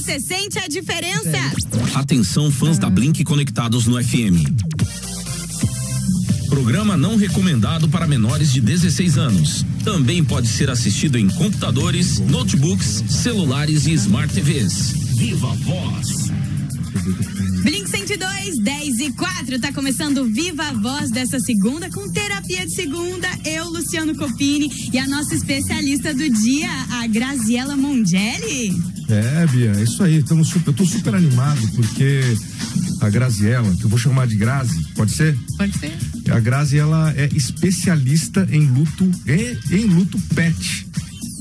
você sente a diferença. Atenção, fãs da Blink conectados no FM. Programa não recomendado para menores de 16 anos. Também pode ser assistido em computadores, notebooks, celulares e Smart TVs. Viva a Voz! Blink 102, 10:04, tá começando Viva a Voz dessa segunda com terapia de segunda. Eu, Luciano Copini, e a nossa especialista do dia, a Graziela Mongelli. Bia, é isso aí. Eu tô super animado porque a Graziela, que eu vou chamar de Grazi, pode ser? Pode ser. A Grazi, ela é especialista em luto pet.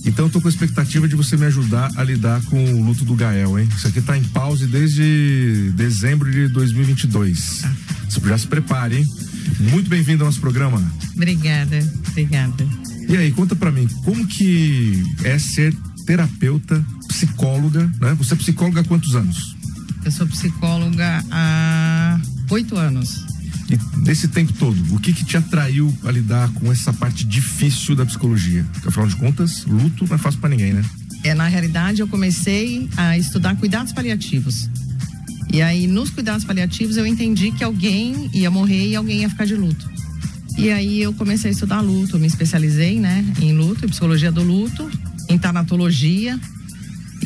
Então eu tô com a expectativa de você me ajudar a lidar com o luto do Gael, hein? Isso aqui tá em pause desde dezembro de 2022. Já se prepare, hein? Muito bem-vindo ao nosso programa. Obrigada. E aí, conta pra mim, como que é ser terapeuta, psicóloga, né? Você é psicóloga há quantos anos? Eu sou psicóloga há 8 anos. E nesse tempo todo, o que te atraiu a lidar com essa parte difícil da psicologia? Porque, afinal de contas, luto não é fácil pra ninguém, né? Na realidade, eu comecei a estudar cuidados paliativos. E aí, nos cuidados paliativos, eu entendi que alguém ia morrer e alguém ia ficar de luto. E aí, eu comecei a estudar luto. Eu me especializei, né, em luto, em psicologia do luto, em tanatologia.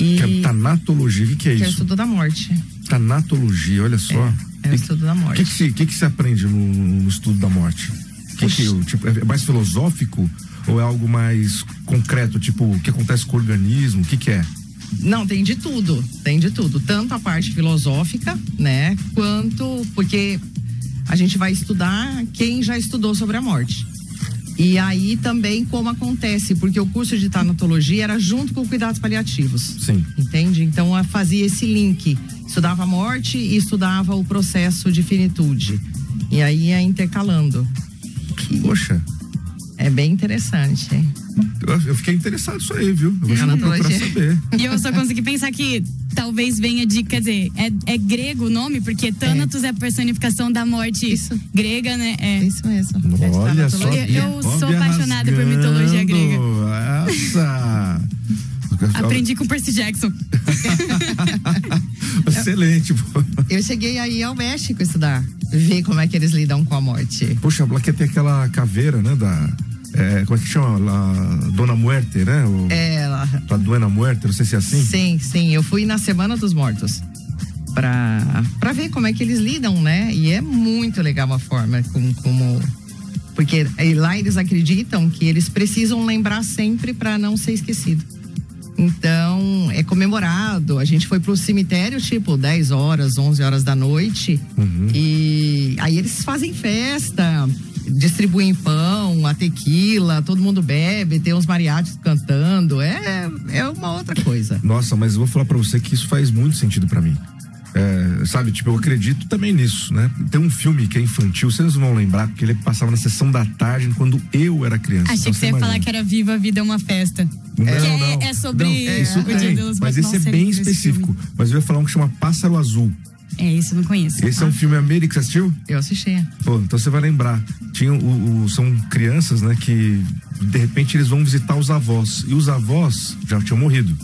E... Tanatologia, o que é isso? Que é o estudo da morte. Tanatologia, olha só. É o estudo da morte. O que se aprende no estudo da morte? É mais filosófico ou é algo mais concreto, tipo, o que acontece com o organismo? O que é? Não, tem de tudo. Tanto a parte filosófica, né, quanto porque a gente vai estudar quem já estudou sobre a morte. E aí também como acontece, porque o curso de tanatologia era junto com cuidados paliativos. Sim. Entende? Então eu fazia esse link. Estudava a morte e estudava o processo de finitude. E aí ia intercalando. Poxa. É bem interessante. Eu fiquei interessado nisso aí, viu? Eu vou procurar saber. E eu só consegui pensar que talvez venha de, quer dizer, é grego o nome, porque Thanatos é a personificação da morte grega, né? Isso mesmo. Olha só. Eu sou apaixonada por mitologia grega. Essa... Aprendi com Percy Jackson. Excelente. Eu cheguei aí ao México estudar, ver como é que eles lidam com a morte. Poxa, lá que tem aquela caveira, né, como é que chama? Dona Muerte, né? A Dona Muerte, não sei se é assim. Sim, eu fui na Semana dos Mortos pra ver como é que eles lidam, né? E é muito legal a forma como porque lá eles acreditam que eles precisam lembrar sempre pra não ser esquecido. Então, é comemorado. A gente foi pro cemitério, tipo, 10 horas, 11 horas da noite. E aí eles fazem festa, distribuem pão, a tequila, todo mundo bebe, tem uns mariachis cantando. É uma outra coisa. Nossa, mas eu vou falar pra você que isso faz muito sentido pra mim. Sabe, tipo, eu acredito também nisso, né? Tem um filme que é infantil, vocês vão lembrar, porque ele passava na sessão da tarde quando eu era criança. Achei que você ia falar que era Viva a Vida é uma Festa. Não. É sobre isso o Dia dos mas esse é bem específico. Mas eu ia falar um que chama Pássaro Azul. Isso eu não conheço. Esse é um filme americano, você assistiu? Eu assisti. Pô, então você vai lembrar. São crianças, né, que de repente eles vão visitar os avós. E os avós já tinham morrido.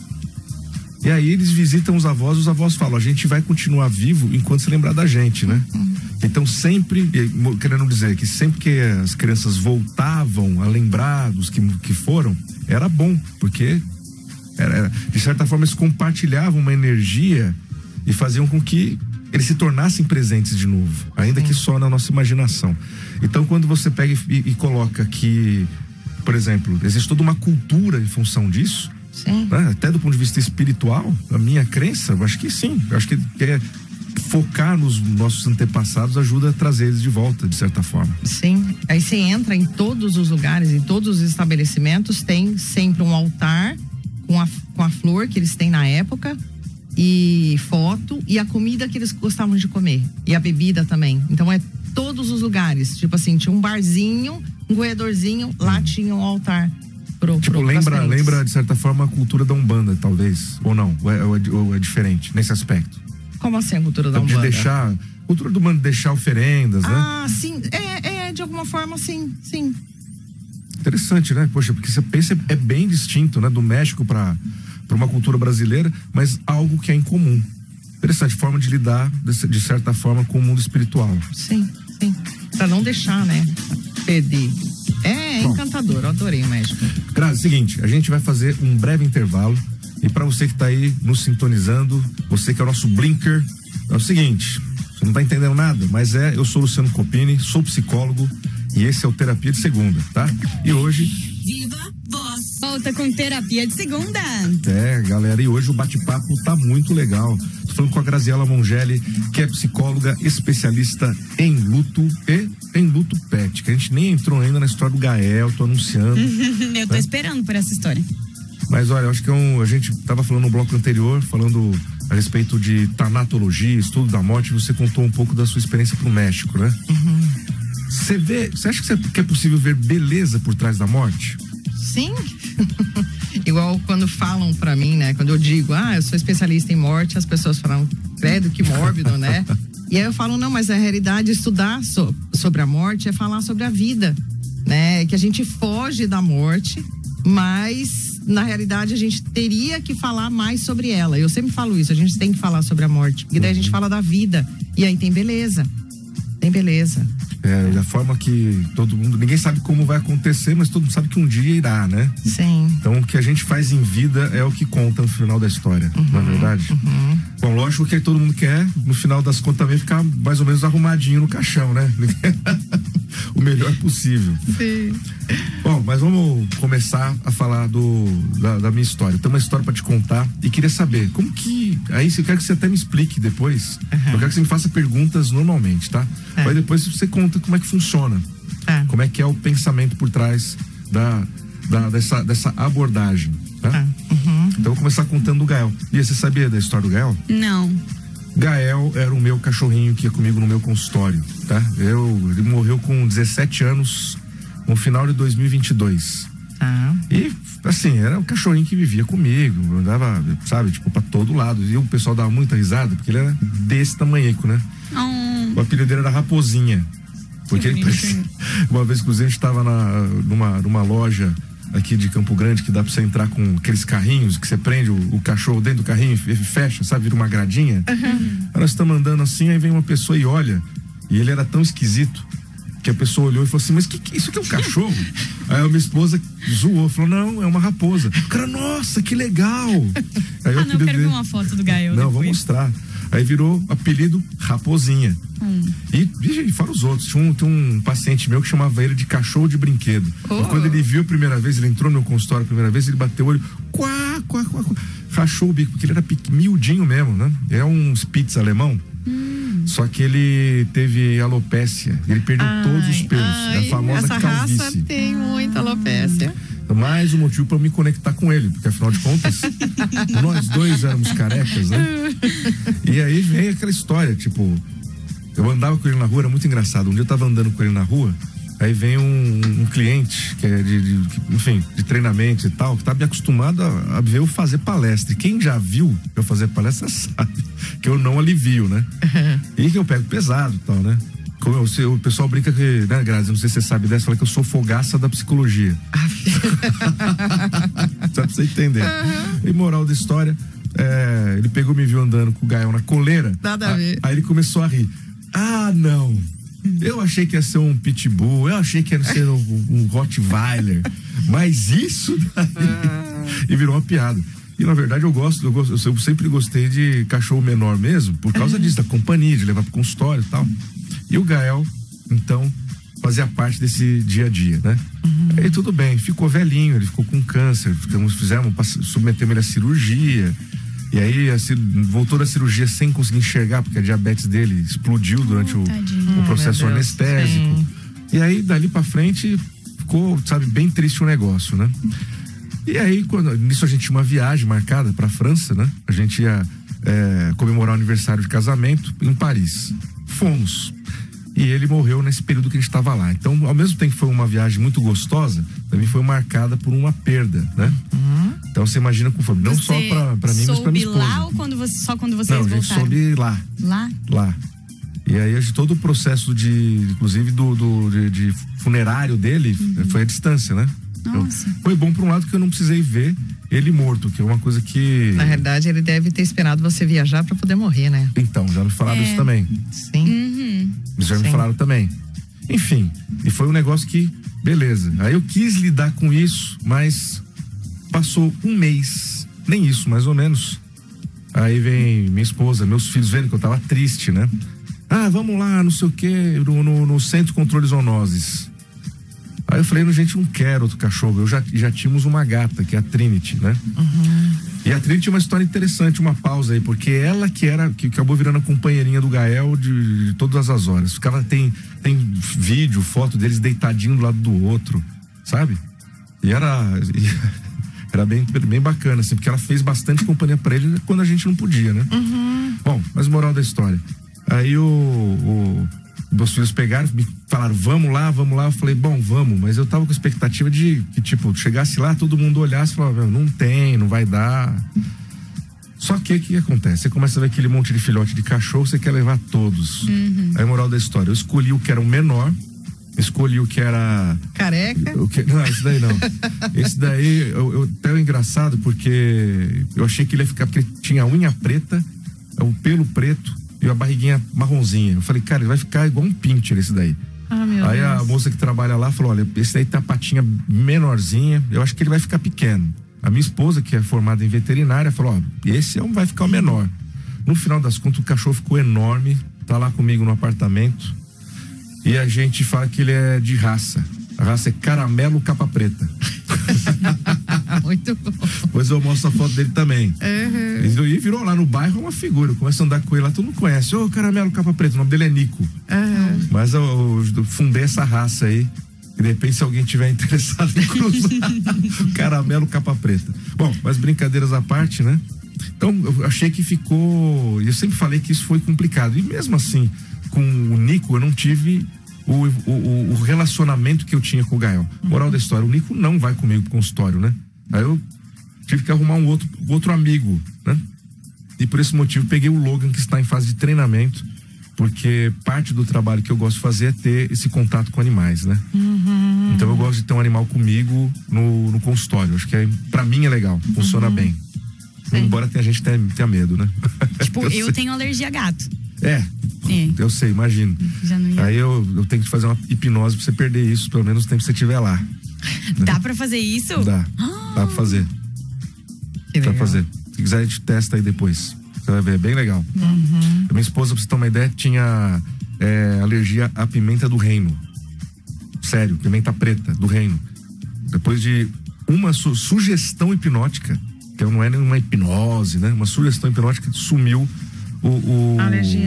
E aí eles visitam os avós falam, a gente vai continuar vivo enquanto se lembrar da gente, né? Então sempre, querendo dizer que sempre que as crianças voltavam a lembrar dos que foram, era bom, porque de certa forma eles compartilhavam uma energia e faziam com que eles se tornassem presentes de novo, ainda que só na nossa imaginação. Então quando você pega e coloca que, por exemplo, existe toda uma cultura em função disso, né? Até do ponto de vista espiritual, a minha crença, eu acho que sim. Eu acho que focar nos nossos antepassados ajuda a trazer eles de volta, de certa forma. Sim, aí você entra em todos os lugares, em todos os estabelecimentos, tem sempre um altar com a flor que eles têm na época, e foto, e a comida que eles gostavam de comer, e a bebida também. Então todos os lugares, tipo assim, tinha um barzinho, um goiadorzinho, lá tinha um altar. Lembra de certa forma a cultura da Umbanda, talvez, ou não, ou é diferente nesse aspecto? Como assim a cultura da Umbanda? Cultura do Umbanda, deixar oferendas, né? Sim, de alguma forma, sim. Interessante, né? Poxa, porque você pensa, é bem distinto, né? Do México pro uma cultura brasileira, mas algo que é em comum. Interessante, forma de lidar, de certa forma, com o mundo espiritual. Sim. Pra não deixar, né, perder. É encantador, eu adorei o México. Grazi, seguinte, a gente vai fazer um breve intervalo. E para você que tá aí nos sintonizando, você que é o nosso blinker, é o seguinte, você não tá entendendo nada, mas eu sou Luciano Copini, sou psicólogo e esse é o Terapia de Segunda, tá? E hoje... Viva Voz! Volta com Terapia de Segunda! Galera, e hoje o bate-papo tá muito legal. Tô falando com a Graziela Mongelli, que é psicóloga especialista em luto e em luto pet, que a gente nem entrou ainda na história do Gael, tô anunciando. Eu tô esperando por essa história. Mas olha, eu acho que a gente estava falando no bloco anterior, falando a respeito de tanatologia, estudo da morte, você contou um pouco da sua experiência pro México, né? Você acha que é possível ver beleza por trás da morte? Sim. Igual quando falam pra mim, né? Quando eu digo, eu sou especialista em morte, as pessoas falam, credo, que mórbido, né? E aí eu falo, não, mas a realidade, estudar sobre a morte é falar sobre a vida, né? Que a gente foge da morte, mas na realidade a gente teria que falar mais sobre ela. Eu sempre falo isso, a gente tem que falar sobre a morte, porque daí a gente fala da vida, e aí tem beleza. Da forma que todo mundo, ninguém sabe como vai acontecer, mas todo mundo sabe que um dia irá, né? Sim. Então o que a gente faz em vida é o que conta no final da história, não é verdade? Bom, lógico que todo mundo quer, no final das contas também, ficar mais ou menos arrumadinho no caixão, né? O melhor possível. Sim. Bom, mas vamos começar a falar da minha história. Tem uma história pra te contar e queria saber, como que... Aí eu quero que você até me explique depois. Eu quero que você me faça perguntas normalmente, tá? Aí depois você conta como é que funciona. Como é que é o pensamento por trás dessa abordagem, tá? Então eu vou começar contando do Gael. E você sabia da história do Gael? Não. Gael era o meu cachorrinho que ia comigo no meu consultório, tá? Ele morreu com 17 anos no final de 2022. E, assim, era um cachorrinho que vivia comigo, andava, sabe, tipo, pra todo lado. E o pessoal dava muita risada, porque ele era desse tamanhico, né? O apelido dele era Raposinha. Porque ele parecia... Uma vez, inclusive, a gente tava numa loja aqui de Campo Grande, que dá pra você entrar com aqueles carrinhos que você prende o cachorro dentro do carrinho e fecha, sabe? Vira uma gradinha. Aí nós estamos andando assim, aí vem uma pessoa e olha. E ele era tão esquisito que a pessoa olhou e falou assim, mas isso aqui é um cachorro? Aí a minha esposa zoou, falou, não, é uma raposa. O cara, nossa, que legal! Aí não, eu quero ver uma foto do Gael Não, depois. vou mostrar. Aí virou apelido Raposinha. E fora os outros, tinha um paciente meu que chamava ele de cachorro de brinquedo. E quando ele viu a primeira vez, ele entrou no meu consultório a primeira vez, ele bateu o olho, rachou o bico, porque ele era miudinho mesmo, né? É um Spitz alemão. Só que ele teve alopécia, ele perdeu todos os pelos, a famosa essa calvície. Raça tem muita alopécia. Mais um motivo pra eu me conectar com ele, porque afinal de contas, nós dois éramos carecas, né? E aí vem aquela história, tipo, eu andava com ele na rua, era muito engraçado. Um dia eu tava andando com ele na rua, aí vem um cliente que é de treinamento e tal, que tá me acostumado a ver eu fazer palestra. E quem já viu eu fazer palestra sabe que eu não alivio, né? E que eu pego pesado e tal, né? O pessoal brinca que, né, Grazi, não sei se você sabe dessa, fala que eu sou fogaça da psicologia. Só pra você entender. E moral da história, ele pegou e me viu andando com o Gael na coleira. Nada a ver. Aí ele começou a rir. Não. Eu achei que ia ser um pitbull, eu achei que ia ser um Rottweiler. Mas isso daí... E virou uma piada. E na verdade eu sempre gostei de cachorro menor mesmo, por causa disso, da companhia, de levar pro consultório e tal. E o Gael, então, fazia parte desse dia a dia, né? Aí tudo bem, ficou velhinho, ele ficou com câncer, submetemos ele à cirurgia. E aí voltou da cirurgia sem conseguir enxergar, porque a diabetes dele explodiu durante o processo anestésico. E aí, dali pra frente, ficou, sabe, bem triste o negócio, né? E aí, nisso a gente tinha uma viagem marcada pra França, né? A gente ia comemorar o aniversário de casamento em Paris. Fomos. E ele morreu nesse período que a gente estava lá. Então, ao mesmo tempo que foi uma viagem muito gostosa, também foi marcada por uma perda, né? Então, você imagina como foi. Não só pra mim, mas pra minha esposa. Lá ou só quando vocês voltaram? Não, a gente soube lá. Lá. E aí, todo o processo inclusive de funerário dele, foi à distância, né? Nossa. Foi bom por um lado que eu não precisei ver ele morto, que é uma coisa que... Na realidade, ele deve ter esperado você viajar para poder morrer, né? Então, já me falaram isso também. Sim. Já me falaram também. Enfim, e foi um negócio que, beleza. Aí eu quis lidar com isso, mas passou um mês, nem isso, mais ou menos. Aí vem minha esposa, meus filhos vendo que eu tava triste, né? Ah, vamos lá, não sei o quê, no Centro de Controle de Zoonoses. Aí eu falei, gente, não quero outro cachorro. Eu já tínhamos uma gata, que é a Trinity, né? E a Trinity tinha uma história interessante, uma pausa aí, porque ela que acabou virando a companheirinha do Gael de todas as horas. Tem vídeo, foto deles deitadinho do lado do outro, sabe? E era bem bacana, assim, porque ela fez bastante companhia pra ele quando a gente não podia, né? Bom, mas moral da história. Aí meus filhos pegaram, me falaram, vamos lá. Eu falei, bom, vamos, mas eu tava com a expectativa de que, tipo, chegasse lá, todo mundo olhasse e falava, não tem, não vai dar. Só que o que acontece? Você começa a ver aquele monte de filhote de cachorro, você quer levar todos. Aí, moral da história, eu escolhi o que era o menor, escolhi o que era... Careca? Não, esse daí não. Esse daí, até é engraçado, porque eu achei que ele ia ficar, porque ele tinha a unha preta, o pelo preto, e a barriguinha marronzinha. Eu falei, cara, ele vai ficar igual um pincher esse daí. Aí a moça que trabalha lá falou, olha, esse daí tem a patinha menorzinha, eu acho que ele vai ficar pequeno. A minha esposa, que é formada em veterinária, falou, ó, esse vai ficar o menor. No final das contas, o cachorro ficou enorme, tá lá comigo no apartamento, e a gente fala que ele é de raça. A raça é caramelo capa preta. Muito bom. Pois eu mostro a foto dele também. E virou lá no bairro uma figura. Eu começo a andar com ele lá, todo mundo conhece. Ô, caramelo capa preta, o nome dele é Nico. Mas eu fundei essa raça aí. E de repente, se alguém tiver interessado em cruzar, caramelo capa preta. Bom, mas brincadeiras à parte, né? Então, eu achei que ficou... Eu sempre falei que isso foi complicado. E mesmo assim, com o Nico, eu não tive o relacionamento que eu tinha com o Gael. Moral da história, o Nico não vai comigo pro consultório, né? Aí eu tive que arrumar um outro amigo, né? E por esse motivo peguei o Logan, que está em fase de treinamento, porque parte do trabalho que eu gosto de fazer é ter esse contato com animais, né? Então eu gosto de ter um animal comigo no consultório. Acho que pra mim é legal, funciona bem. Embora a gente tenha medo, né? Tipo, eu tenho alergia a gato. Eu sei, imagino. Já não ia. Aí eu tenho que fazer uma hipnose pra você perder isso, pelo menos o tempo que você estiver lá. Dá pra fazer isso? Dá pra fazer. Que legal. Dá pra fazer. Se quiser, a gente testa aí depois. Você vai ver, é bem legal. Minha esposa, pra você ter uma ideia, tinha alergia à pimenta do reino. Sério, pimenta preta do reino. Depois de uma sugestão hipnótica, que não é nenhuma hipnose, né? Uma sugestão hipnótica, sumiu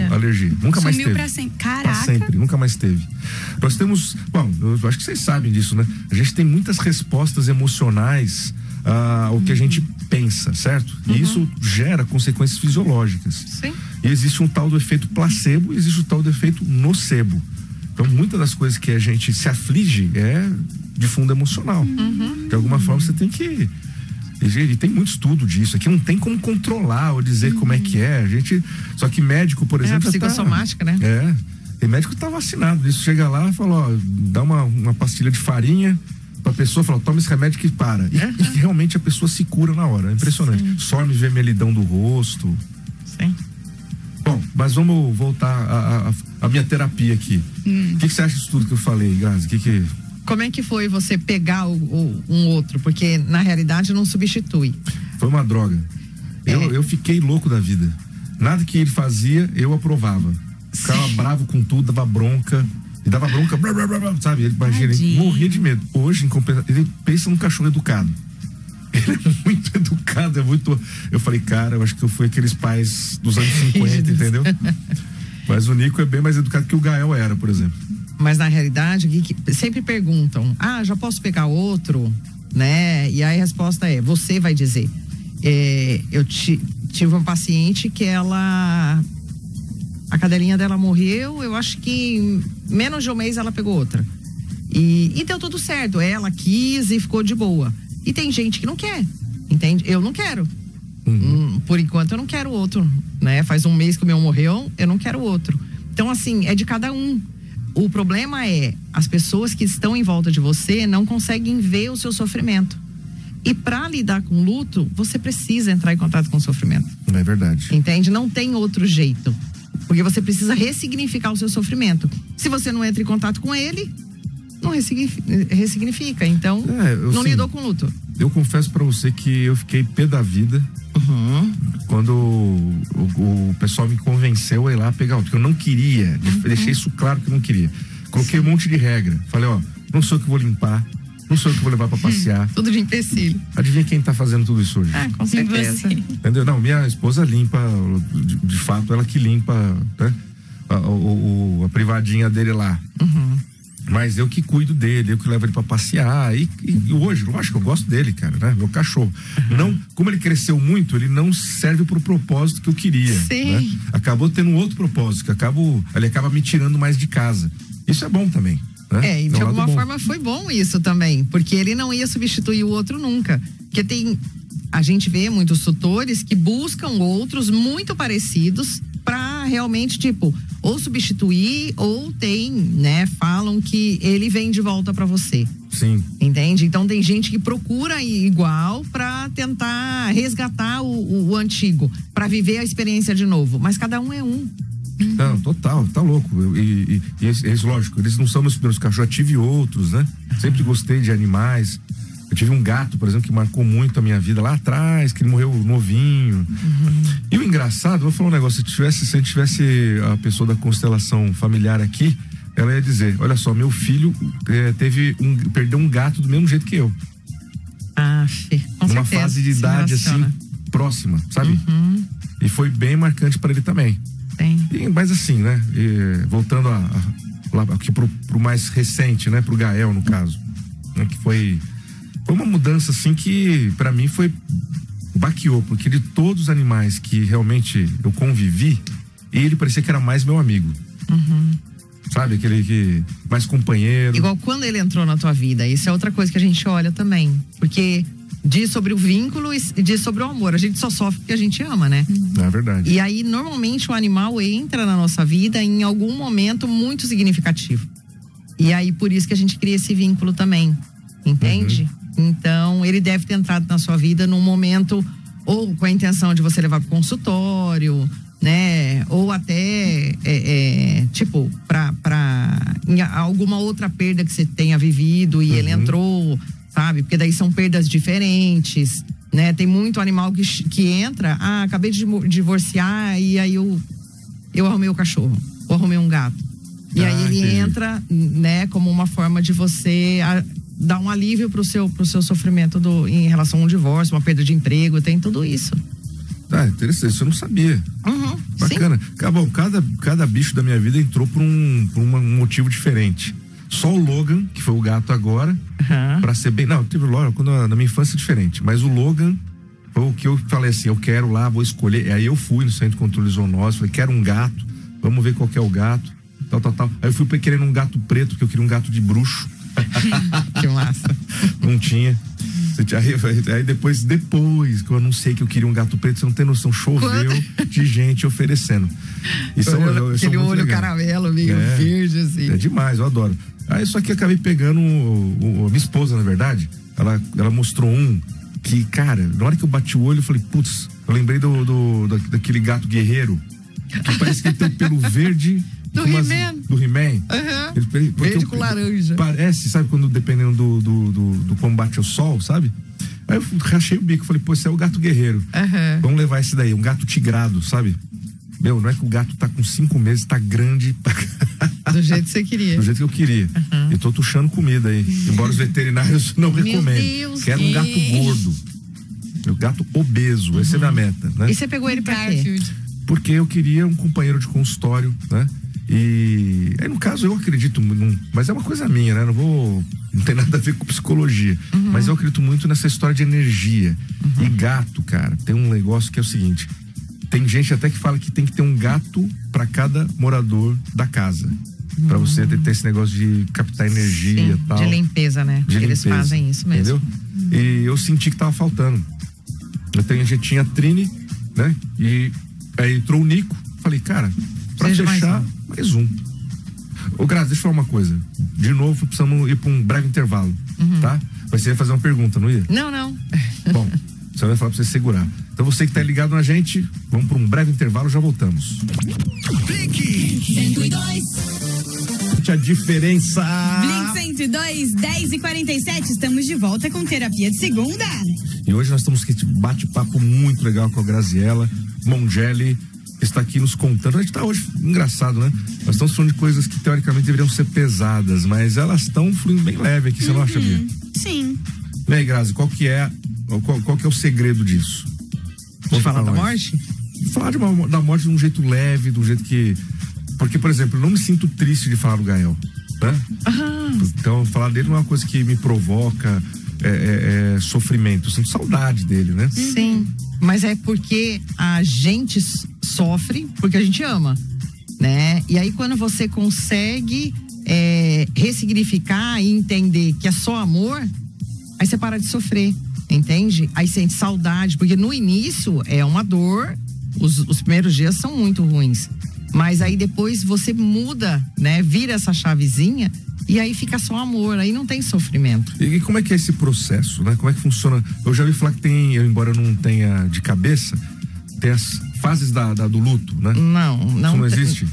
alergia. Nunca mais teve. Sumiu pra sempre. Caraca. Pra sempre, nunca mais teve. Nós temos, bom, eu acho que vocês sabem disso, né? A gente tem muitas respostas emocionais ao que a gente pensa, certo? E isso gera consequências fisiológicas. Sim. E existe um tal do efeito placebo e existe o tal do efeito nocebo. Então, muitas das coisas que a gente se aflige é de fundo emocional. De alguma forma, você tem que... E tem muito estudo disso. Aqui não tem como controlar ou dizer como é que é. Só que médico, por exemplo... É psicossomática, né? Tem médico que tá vacinado. Isso chega lá e fala, ó, dá uma pastilha de farinha pra pessoa, fala, toma esse remédio que para. E realmente a pessoa se cura na hora. É impressionante. Some vermelhidão do rosto. Sim. Bom, mas vamos voltar à minha terapia aqui. O que você acha disso tudo que eu falei, Grazi? Como é que foi você pegar um outro? Porque, na realidade, não substitui. Foi uma droga. Eu fiquei louco da vida. Nada que ele fazia, eu aprovava. Ficava bravo com tudo, dava bronca. E dava bronca, blá, blá, blá, sabe? Ele, imagina, ele morria de medo. Hoje, em compensação, ele pensa num cachorro educado. Ele é muito educado, Eu falei, cara, eu acho que eu fui aqueles pais dos anos 50, entendeu? Mas o Nico é bem mais educado que o Gael era, por exemplo. Mas na realidade, sempre perguntam, já posso pegar outro, né? E aí a resposta é, você vai dizer. Eu tive uma paciente que a cadelinha dela morreu, eu acho que em menos de um mês ela pegou outra. E deu tudo certo, ela quis e ficou de boa. E tem gente que não quer, entende? Eu não quero. Por enquanto eu não quero outro, né? Faz um mês que o meu morreu, eu não quero outro. Então assim, é de cada um. O problema é, as pessoas que estão em volta de você não conseguem ver o seu sofrimento. E para lidar com luto, você precisa entrar em contato com o sofrimento. É verdade. Entende? Não tem outro jeito. Porque você precisa ressignificar o seu sofrimento. Se você não entra em contato com ele, não ressignifica. Então, não lidou com luto. Eu confesso pra você que eu fiquei pé da vida quando o pessoal me convenceu a ir lá pegar, porque eu não queria. Deixei isso claro que eu não queria. Coloquei um monte de regra. Falei, ó, não sou eu que vou limpar, não sou eu que vou levar pra passear. Tudo de empecilho. Adivinha quem tá fazendo tudo isso hoje? Com certeza. Entendeu? Não, minha esposa limpa, de fato, ela que limpa, né? A privadinha dele lá. Mas eu que cuido dele, eu que levo ele pra passear. E hoje, lógico, eu gosto dele, cara, né? Meu cachorro. Não, como ele cresceu muito, ele não serve pro propósito que eu queria. Sim. Né? Acabou tendo um outro propósito, que ele acaba me tirando mais de casa. Isso é bom também. Né? E de alguma forma foi bom isso também, porque ele não ia substituir o outro nunca. Porque a gente vê muitos tutores que buscam outros muito parecidos pra realmente, ou substituir, ou falam que ele vem de volta pra você. Sim. Entende? Então tem gente que procura igual pra tentar resgatar o antigo, pra viver a experiência de novo. Mas cada um é um. Não, total, tá louco. E lógico, eles não são meus primeiros cachorros, eu tive outros, né? Sempre gostei de animais. Eu tive um gato, por exemplo, que marcou muito a minha vida lá atrás, que ele morreu novinho. E o engraçado, vou falar um negócio, se a gente tivesse a pessoa da constelação familiar aqui, ela ia dizer, olha só, meu filho perdeu um gato do mesmo jeito que eu. Com uma certeza, fase de idade assim, próxima, sabe? E foi bem marcante para ele também. Mas assim, né? Voltando lá aqui pro mais recente, né? Pro Gael, no caso. Né, que foi uma mudança assim que pra mim baqueou, porque de todos os animais que realmente eu convivi, ele parecia que era mais meu amigo. Sabe? Aquele que mais companheiro. Igual quando ele entrou na tua vida, isso é outra coisa que a gente olha também. Porque diz sobre o vínculo e diz sobre o amor. A gente só sofre porque a gente ama, né? É verdade. E aí, normalmente, o animal entra na nossa vida em algum momento muito significativo. E aí, por isso que a gente cria esse vínculo também. Entende? Então, ele deve ter entrado na sua vida num momento, ou com a intenção de você levar pro consultório, né? Ou até, em alguma outra perda que você tenha vivido e ele entrou, sabe? Porque daí são perdas diferentes, né? Tem muito animal que entra, acabei de divorciar e aí eu arrumei o cachorro, ou arrumei um gato. E aí ele entra, né? Como uma forma de você dar um alívio pro seu sofrimento em relação a um divórcio, uma perda de emprego, tem tudo isso. Interessante, isso eu não sabia. Bacana. Sim. Cada bicho da minha vida entrou por um motivo diferente. Só o Logan, que foi o gato agora, pra ser bem... Não, teve o Logan na minha infância diferente, mas o Logan foi o que eu falei assim, eu quero lá, vou escolher. Aí eu fui no Centro de Controle Zoonose, falei, quero um gato, vamos ver qual que é o gato, tal. Aí eu fui querendo um gato preto, porque eu queria um gato de bruxo. Que massa. Não tinha. Aí depois que eu anunciei que eu queria um gato preto, você não tem noção, choveu de gente oferecendo. Aquele olho caramelo, meio verde, assim. É demais, eu adoro. Aí só que acabei pegando minha esposa, na verdade, ela mostrou que, cara, na hora que eu bati o olho, eu falei, putz, eu lembrei daquele gato guerreiro, que parece que ele tem o pelo verde. Do He-Man. Do He-Man. Verde com laranja. Parece, sabe, quando dependendo do combate ao sol, sabe? Aí eu rachei o bico, falei, pô, esse é o gato guerreiro. Vamos levar esse daí, um gato tigrado, sabe? Não é que o gato tá com 5 meses, tá grande. Do jeito que você queria. Do jeito que eu queria. E tô tuchando comida aí. Embora os veterinários não recomendem. Deus, quero um gato gordo. Um gato obeso, essa é a minha meta, né? E você pegou ele pra quê? Porque eu queria um companheiro de consultório, né? E aí, no caso, eu acredito, mas é uma coisa minha, né? Não tem nada a ver com psicologia. Mas eu acredito muito nessa história de energia. E gato, cara, tem um negócio que é o seguinte: tem gente até que fala que tem que ter um gato para cada morador da casa. Pra você ter esse negócio de captar energia e tal. De limpeza, né? Eles fazem isso mesmo. Entendeu? E eu senti que tava faltando. A gente tinha a Trini, né? E aí entrou o Nico. Falei, cara, pra fechar, mais um. Ô, Grazi, deixa eu falar uma coisa. De novo, precisamos ir para um breve intervalo, tá? Mas você ia fazer uma pergunta, não ia? Não. Bom, você vai falar para você segurar. Então você que tá ligado na gente, vamos para um breve intervalo, já voltamos. Blink 102. A diferença. Blink 102, 10h47, estamos de volta com Terapia de Segunda. E hoje nós estamos com esse bate-papo muito legal com a Graziella Mongelli, que está aqui nos contando. A gente tá hoje engraçado, né? Nós estamos falando de coisas que teoricamente deveriam ser pesadas, mas elas estão fluindo bem leve aqui, você não acha, Bia? Sim. E aí, Grazi, qual que é o segredo disso? De falar da morte? Falar da morte de um jeito leve, de um jeito que... Porque, por exemplo, eu não me sinto triste de falar do Gael, né? Então, falar dele não é uma coisa que me provoca sofrimento. Eu sinto saudade dele, né? Sim, mas é porque a gente sofre porque a gente ama, né? E aí quando você consegue ressignificar e entender que é só amor, aí você para de sofrer, entende? Aí sente saudade, porque no início é uma dor, os primeiros dias são muito ruins. Mas aí depois você muda, né? Vira essa chavezinha e aí fica só amor, aí não tem sofrimento. E como é que é esse processo, né? Como é que funciona? Eu já ouvi falar que tem, embora eu não tenha de cabeça, tem as fases do luto, né? Não. Isso não existe?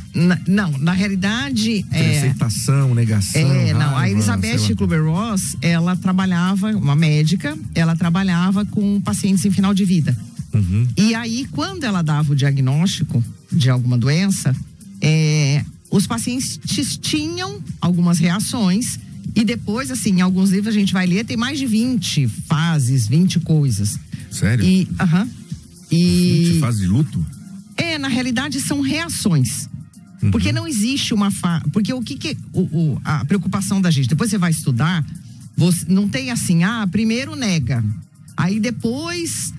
Não, na realidade... Tem aceitação, negação, raiva, a Elizabeth Kubler-Ross, ela trabalhava, uma médica, ela trabalhava com pacientes em final de vida. E aí, quando ela dava o diagnóstico de alguma doença, os pacientes tinham algumas reações e depois, assim, em alguns livros a gente vai ler, tem mais de 20 fases, 20 coisas. Sério? 20 fases de luto? Na realidade são reações. Porque não existe uma porque o que a preocupação da gente, depois você vai estudar, você não tem assim, primeiro nega, aí depois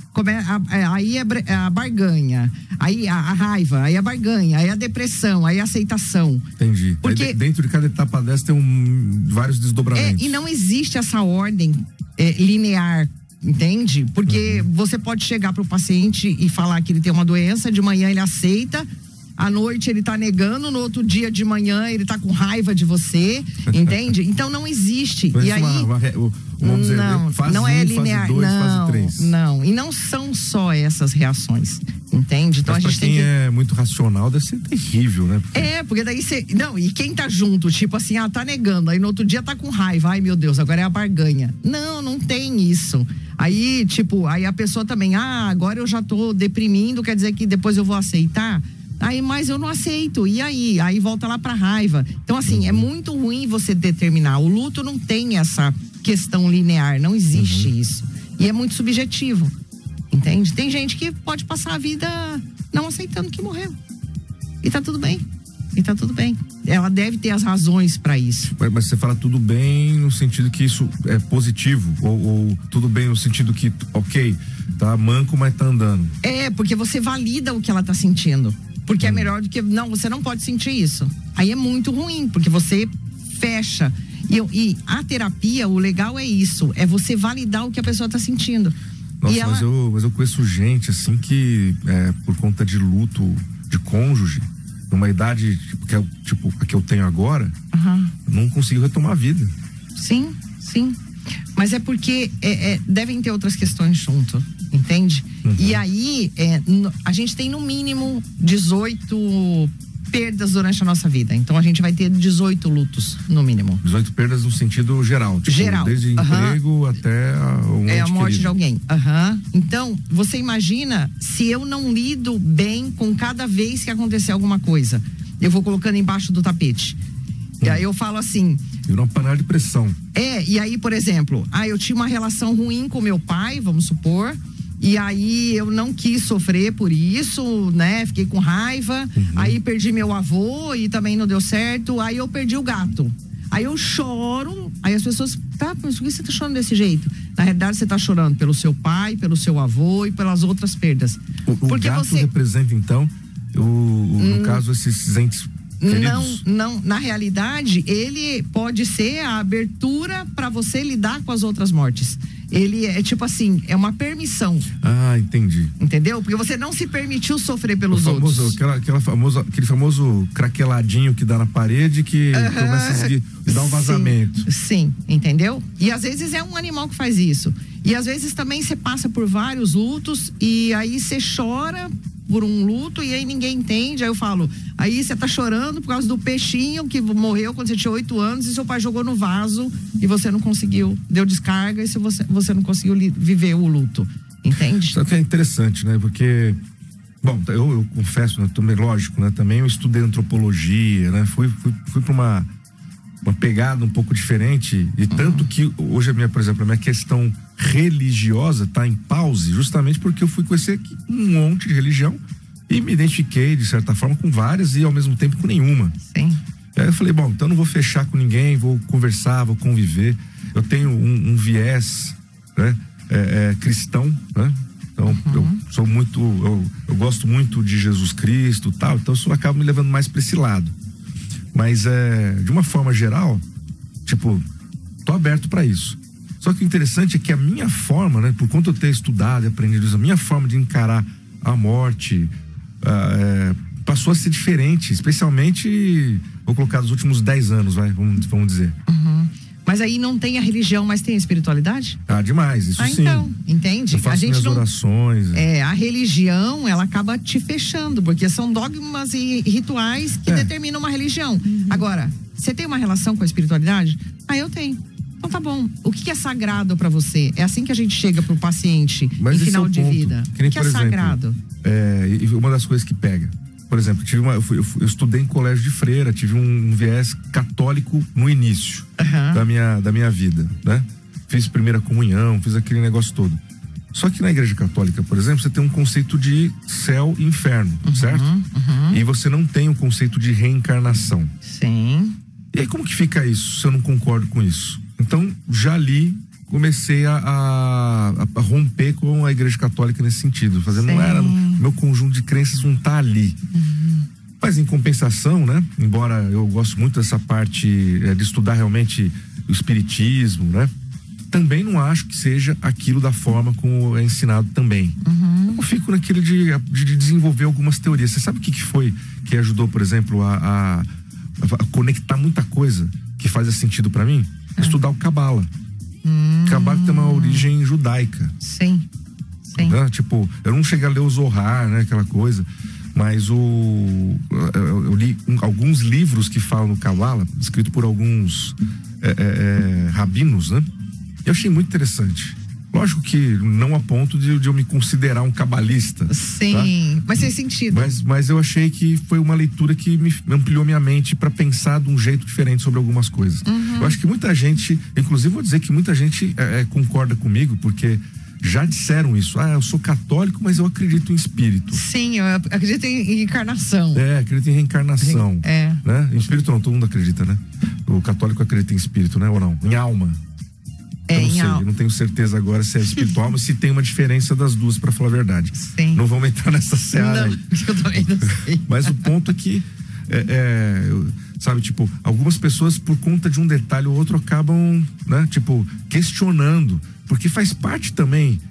aí é a barganha, aí a raiva, aí a barganha, aí a depressão, aí a aceitação. Entendi. Porque aí dentro de cada etapa dessa tem vários desdobramentos. E não existe essa ordem linear, entende? Porque você pode chegar para o paciente e falar que ele tem uma doença, de manhã ele aceita, à noite ele tá negando, no outro dia de manhã ele tá com raiva de você, entende? Então não existe. Mas e aí vamos dizer, fase não é linear, fase 2, fase 3. Não, e não são só essas reações, entende? Então mas a gente pra quem é muito racional deve ser terrível, né? Porque daí você, e quem tá junto, tipo assim, tá negando, aí no outro dia tá com raiva, ai meu Deus, agora é a barganha. Não tem isso. Aí, aí a pessoa também, agora eu já tô deprimindo, quer dizer que depois eu vou aceitar? Aí, mas eu não aceito, e aí? Aí volta lá pra raiva. Então, assim, é muito ruim você determinar. O luto não tem essa questão linear, não existe isso. E é muito subjetivo, entende? Tem gente que pode passar a vida não aceitando que morreu. E tá tudo bem. Ela deve ter as razões pra isso. Mas você fala tudo bem no sentido que isso é positivo? Ou tudo bem no sentido que, ok, tá manco, mas tá andando? Porque você valida o que ela tá sentindo. Porque é melhor do que... Não, você não pode sentir isso. Aí é muito ruim, porque você fecha. E a terapia, o legal é isso. É você validar o que a pessoa tá sentindo. Nossa, mas eu conheço gente, assim, que por conta de luto de cônjuge, numa idade tipo a que eu tenho agora, não conseguiu retomar a vida. Sim. Mas é porque devem ter outras questões junto, entende? E aí, a gente tem no mínimo 18 perdas durante a nossa vida. Então a gente vai ter 18 lutos, no mínimo. 18 perdas no sentido geral. Geral. Desde emprego até a morte de alguém. Então, você imagina se eu não lido bem com cada vez que acontecer alguma coisa. Eu vou colocando embaixo do tapete. E aí eu falo assim... Virou uma panela de pressão. E aí, por exemplo, eu tinha uma relação ruim com meu pai, vamos supor, e aí eu não quis sofrer por isso, né? Fiquei com raiva, aí perdi meu avô e também não deu certo, aí eu perdi o gato. Aí eu choro, aí as pessoas, mas por que você tá chorando desse jeito? Na realidade, você tá chorando pelo seu pai, pelo seu avô e pelas outras perdas. O gato representa, então, no caso, esses entes queridos? Não, na realidade, ele pode ser a abertura para você lidar com as outras mortes. Ele é tipo assim, é uma permissão. Ah, entendi. Entendeu? Porque você não se permitiu sofrer pelos outros. Aquele famoso craqueladinho que dá na parede que começa a seguir e dá um vazamento. Sim, entendeu? E às vezes é um animal que faz isso. E às vezes também você passa por vários lutos e aí você chora por um luto e aí ninguém entende. Aí eu falo, aí você tá chorando por causa do peixinho que morreu quando você tinha 8 anos e seu pai jogou no vaso e você não conseguiu, deu descarga e você não conseguiu viver o luto, entende? Isso que é interessante, né? Porque, bom, eu confesso, né? Também, lógico, né? Também eu estudei antropologia, né? Fui para uma pegada um pouco diferente e tanto que hoje por exemplo, a minha questão religiosa está em pause justamente porque eu fui conhecer um monte de religião e me identifiquei de certa forma com várias e ao mesmo tempo com nenhuma. Sim. Aí eu falei, bom, então não vou fechar com ninguém, vou conversar, vou conviver. Eu tenho um viés, né? Cristão, né? Então eu sou muito, eu gosto muito de Jesus Cristo, tal, então isso acaba me levando mais para esse lado. Mas de uma forma geral, tipo, tô aberto para isso. Só que o interessante é que a minha forma, né, por conta eu ter estudado e aprendido isso, a minha forma de encarar a morte passou a ser diferente, especialmente, vou colocar nos últimos 10 anos, vamos dizer. Mas aí não tem a religião, mas tem a espiritualidade? Ah, demais, isso sim. Então, entende? Eu faço minhas orações. A religião, ela acaba te fechando, porque são dogmas e rituais que determinam uma religião. Agora, você tem uma relação com a espiritualidade? Ah, eu tenho. Então tá bom. O que é sagrado pra você? É assim que a gente chega pro paciente em final de vida. O que é sagrado? E uma das coisas que pega. Por exemplo, eu estudei em colégio de freira, tive um viés católico no início da minha vida, né? Fiz primeira comunhão, fiz aquele negócio todo. Só que na igreja católica, por exemplo, você tem um conceito de céu e inferno, certo? E você não tem um conceito de reencarnação. Sim. E aí como que fica isso, se eu não concordo com isso? Então, já ali comecei a romper com a igreja católica nesse sentido, fazendo meu conjunto de crenças não tá ali. Mas em compensação, né, embora eu gosto muito dessa parte de estudar realmente o espiritismo, né, também não acho que seja aquilo da forma como é ensinado também. Eu fico naquilo de desenvolver algumas teorias. Você sabe o que foi que ajudou, por exemplo, a conectar muita coisa que faz sentido para mim? Estudar o Cabala. Cabala tem uma origem judaica. Sim. Né? Tipo, eu não cheguei a ler o Zohar, né? Aquela coisa. Mas eu li alguns livros que falam no Cabala, escrito por alguns rabinos, né? Eu achei muito interessante. Lógico que não a ponto de eu me considerar um cabalista. Sim, tá? mas fez sentido. Mas eu achei que foi uma leitura que me ampliou minha mente para pensar de um jeito diferente sobre algumas coisas. Eu acho que muita gente, inclusive vou dizer que muita gente concorda comigo, porque já disseram isso. Ah, eu sou católico, mas eu acredito em espírito. Sim, eu acredito em encarnação. Acredito em reencarnação. Né? Em espírito não, todo mundo acredita, né? O católico acredita em espírito, né? Ou não? Em alma. Eu não tenho certeza agora se é espiritual, mas se tem uma diferença das duas, para falar a verdade. Sim. Não vamos entrar nessa seara. Não, eu também não sei. Mas o ponto é que, sabe, tipo, algumas pessoas, por conta de um detalhe ou outro, acabam, né, tipo, questionando, porque faz parte também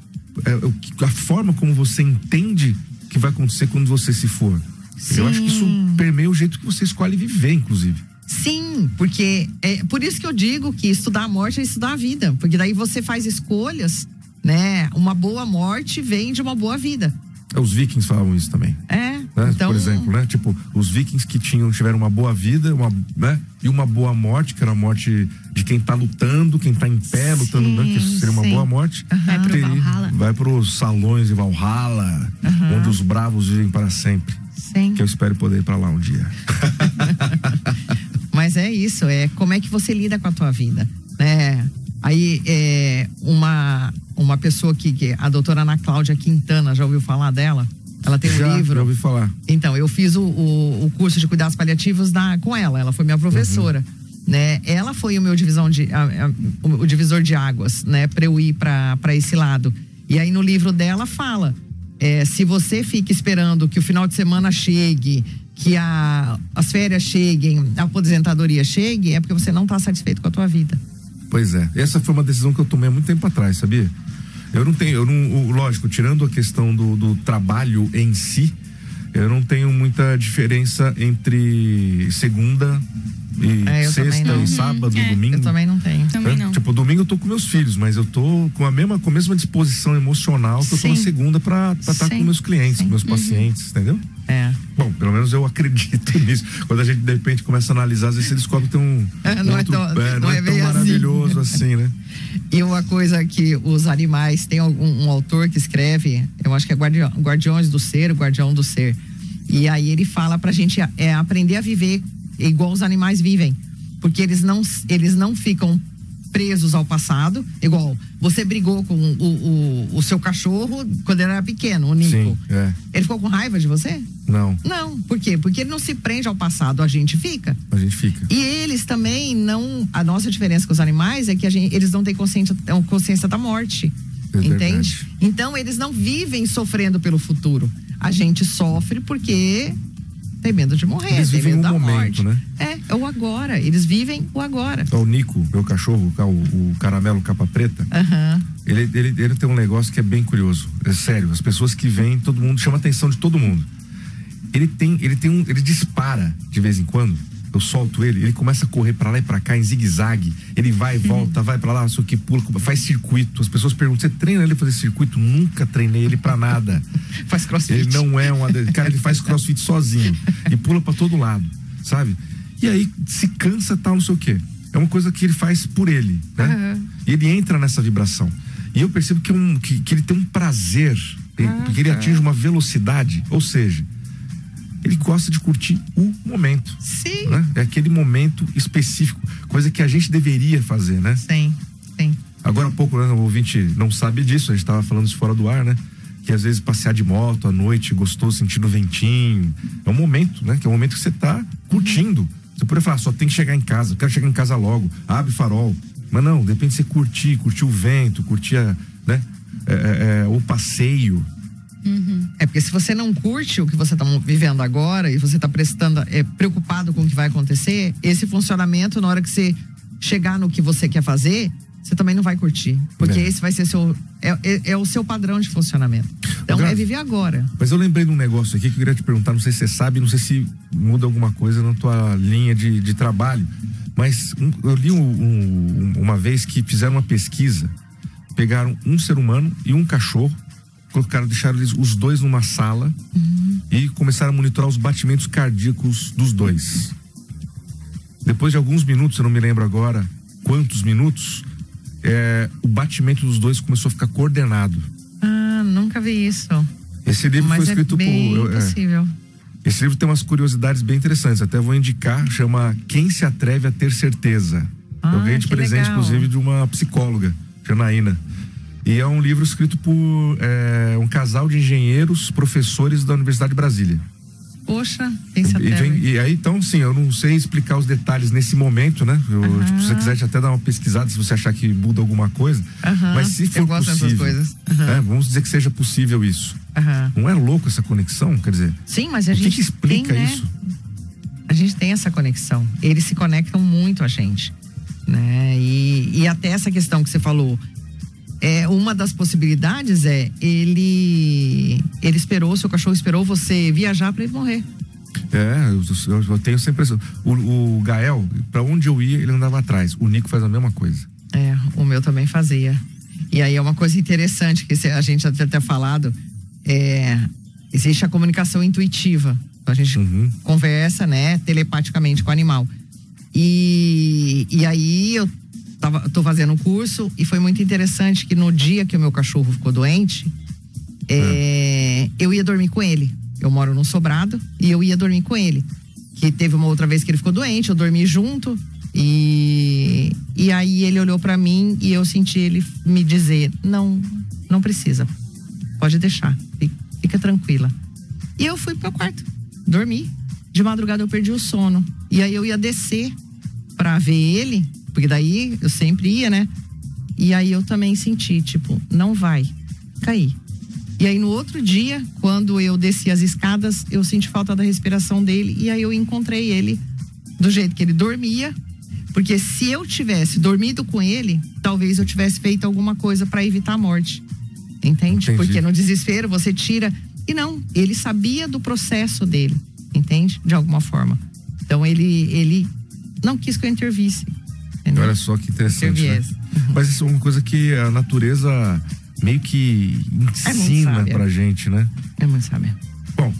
a forma como você entende que vai acontecer quando você se for. Sim. Eu acho que isso permeia o jeito que você escolhe viver, inclusive. Sim, porque é por isso que eu digo que estudar a morte é estudar a vida, porque daí você faz escolhas, né? Uma boa morte vem de uma boa vida. Os vikings falavam isso também. Né? Então... Por exemplo, né? Tipo, os vikings que tiveram uma boa vida, né? E uma boa morte, que era a morte de quem tá lutando, quem tá em pé, lutando, né? Que isso seria uma boa morte. Vai pro Valhalla. Vai pros salões de Valhalla, onde os bravos vivem para sempre. Sim. Que eu espero poder ir pra lá um dia. Mas é isso, como é que você lida com a tua vida, né? Aí, uma pessoa que a doutora Ana Cláudia Quintana, já ouviu falar dela? Ela tem um livro. Já ouvi falar. Então, eu fiz o curso de cuidados paliativos com ela foi minha professora, né? Ela foi o meu o divisor de águas, né? Pra eu ir pra esse lado. E aí no livro dela fala, se você fica esperando que o final de semana chegue que as férias cheguem, a aposentadoria chegue, é porque você não está satisfeito com a tua vida. Pois é, essa foi uma decisão que eu tomei há muito tempo atrás, sabia? Lógico, tirando a questão do trabalho em si, eu não tenho muita diferença entre segunda e sexta e sábado e domingo. Eu também não tenho. Também não. Tipo, domingo eu tô com meus filhos, mas eu tô com a mesma disposição emocional que eu tô na segunda pra estar com meus clientes, com meus pacientes, entendeu? É. Bom, pelo menos eu acredito nisso. Quando a gente de repente começa a analisar, às vezes você descobre que tem não é tão maravilhoso assim, né? E uma coisa que os animais, tem um autor que escreve, eu acho que é Guardiões do Ser, Guardião do Ser. E aí ele fala pra gente aprender a viver igual os animais vivem. Porque eles não ficam presos ao passado, igual você brigou com o seu cachorro quando ele era pequeno, o Nico. Sim, Ele ficou com raiva de você? Não. Não, por quê? Porque ele não se prende ao passado, a gente fica. E eles também não, a nossa diferença com os animais é que eles não têm consciência da morte, entende? Verdade. Então eles não vivem sofrendo pelo futuro. A gente sofre porque tem medo de morrer, eles tem medo da momento, morte. Né? É o agora, eles vivem o agora. O Nico, meu cachorro, o caramelo capa preta, ele tem um negócio que é bem curioso, é sério, as pessoas que vêm, todo mundo chama a atenção de todo mundo. Ele dispara de vez em quando, eu solto ele começa a correr pra lá e pra cá em zigue-zague, ele vai e volta, vai pra lá, não sei o que, pula, faz circuito. As pessoas perguntam, você treina ele a fazer circuito? Nunca treinei ele pra nada. Faz crossfit. Ele não é cara, ele faz crossfit sozinho e pula pra todo lado, sabe? E aí se cansa, tal, não sei o que. É uma coisa que ele faz por ele, né? E ele entra nessa vibração. E eu percebo que ele tem um prazer, porque ele atinge uma velocidade, ou seja, ele gosta de curtir o momento. Sim. Né? É aquele momento específico, coisa que a gente deveria fazer, né? Sim. Agora há pouco, né, o ouvinte não sabe disso, a gente estava falando isso fora do ar, né? Que às vezes passear de moto à noite, gostoso, sentindo o ventinho, é um momento, né? Que é um momento que você tá curtindo. Você poderia falar, só tem que chegar em casa, eu quero chegar em casa logo, abre farol. Mas não, de repente você curtir o vento, curtir o passeio. É porque se você não curte o que você está vivendo agora e você está preocupado com o que vai acontecer, esse funcionamento, na hora que você chegar no que você quer fazer, você também não vai curtir. Porque esse vai ser o seu padrão de funcionamento. Então é viver agora. Mas eu lembrei de um negócio aqui que eu queria te perguntar, não sei se você sabe, não sei se muda alguma coisa na tua linha de trabalho. Mas eu li uma vez que fizeram uma pesquisa, pegaram um ser humano e um cachorro, deixaram eles os dois numa sala e começaram a monitorar os batimentos cardíacos dos dois. Depois de alguns minutos, eu não me lembro agora quantos minutos, o batimento dos dois começou a ficar coordenado. Nunca vi isso. Esse livro foi escrito possível. Esse livro tem umas curiosidades bem interessantes, até vou indicar, chama Quem se Atreve a Ter Certeza. Eu ganhei de presente, legal. Inclusive, de uma psicóloga, Janaína. E é um livro escrito por um casal de engenheiros, professores da Universidade de Brasília. Poxa, quem se atreve? E aí, então, sim, eu não sei explicar os detalhes nesse momento, né? Tipo, se você quiser até dar uma pesquisada, se você achar que muda alguma coisa. Mas se for possível, coisas. Vamos dizer que seja possível isso. Não é louco essa conexão? Quer dizer, sim, mas a gente o que explica tem, isso? A gente tem essa conexão. Eles se conectam muito a gente, né? E até essa questão que você falou, uma das possibilidades ele seu cachorro esperou você viajar para ele morrer. Eu tenho sempre o Gael, para onde eu ia, ele andava atrás. O Nico faz a mesma coisa. O meu também fazia. E aí é uma coisa interessante que a gente até falado, existe a comunicação intuitiva. Então a gente conversa, né, telepaticamente com o animal. E aí eu tô fazendo um curso e foi muito interessante que no dia que o meu cachorro ficou doente, eu ia dormir com ele. Eu moro num sobrado e eu ia dormir com ele. Que teve uma outra vez que ele ficou doente, eu dormi junto e aí ele olhou pra mim e eu senti ele me dizer, não precisa, pode deixar, fica tranquila. E eu fui pro meu quarto, dormi. De madrugada eu perdi o sono e aí eu ia descer pra ver ele, porque daí eu sempre ia, né? E aí eu também senti, tipo, não vai cair. E aí no outro dia, quando eu desci as escadas, eu senti falta da respiração dele e aí eu encontrei ele do jeito que ele dormia, porque se eu tivesse dormido com ele, talvez eu tivesse feito alguma coisa para evitar a morte. Entende? Entendi. Porque no desespero você tira. E não, ele sabia do processo dele, entende? De alguma forma. Então ele não quis que eu intervisse. Entendeu? Olha só que interessante, né? Mas isso é uma coisa que a natureza meio que ensina pra gente, né? É muito sábio. Bom,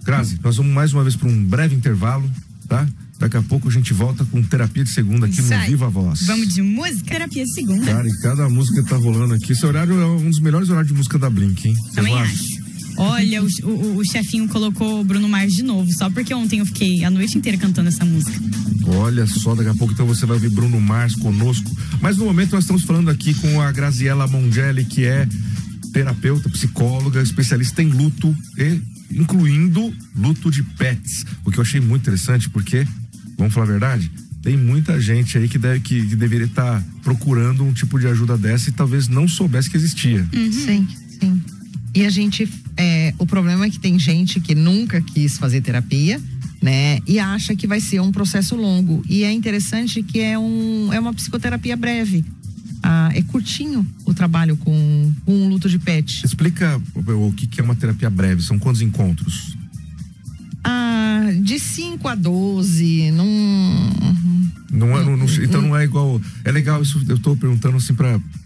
Grazi, nós vamos mais uma vez para um breve intervalo, tá? Daqui a pouco a gente volta com Terapia de Segunda aqui no Viva Voz. Vamos de música, Terapia de Segunda. Cara, e cada música que tá rolando aqui, esse horário é um dos melhores horários de música da Blink, hein? Também acho. Olha, o chefinho colocou Bruno Mars de novo, só porque ontem eu fiquei a noite inteira cantando essa música. Olha só, daqui a pouco então você vai ouvir Bruno Mars conosco. Mas no momento nós estamos falando aqui com a Graziella Mongelli, que é terapeuta, psicóloga, especialista em luto, e incluindo luto de pets. O que eu achei muito interessante, porque, vamos falar a verdade, tem muita gente aí que deveria estar procurando um tipo de ajuda dessa e talvez não soubesse que existia. Sim. E a gente, o problema é que tem gente que nunca quis fazer terapia, né? E acha que vai ser um processo longo. E é interessante que é uma psicoterapia breve. É curtinho o trabalho com um luto de pet. Explica o que é uma terapia breve, são quantos encontros? De 5 a 12, então não é igual. É legal isso, eu tô perguntando assim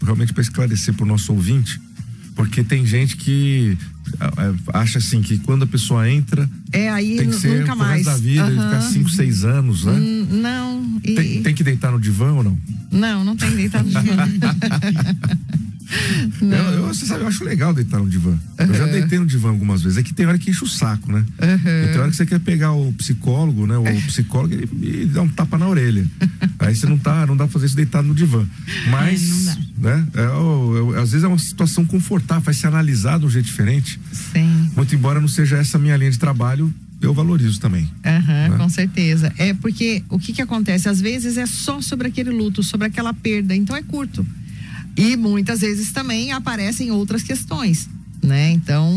realmente para esclarecer pro nosso ouvinte, porque tem gente que acha assim que quando a pessoa entra aí tem que ser nunca mais da vida, ficar 5, 6 anos, né? Não. Tem que deitar no divã ou não? Não tem que deitar no divã. Você sabe, eu acho legal deitar no divã. Eu já deitei no divã algumas vezes. É que tem hora que enche o saco, né? E tem hora que você quer pegar o psicólogo, né? O psicólogo, ele dá um tapa na orelha. Aí você não dá pra fazer isso deitado no divã. Mas, né? Às vezes é uma situação confortável, faz se analisar de um jeito diferente. Sim. Muito embora não seja essa a minha linha de trabalho, eu valorizo também. Né? Com certeza. É porque o que acontece? Às vezes é só sobre aquele luto, sobre aquela perda, então é curto. E muitas vezes também aparecem outras questões, né? Então,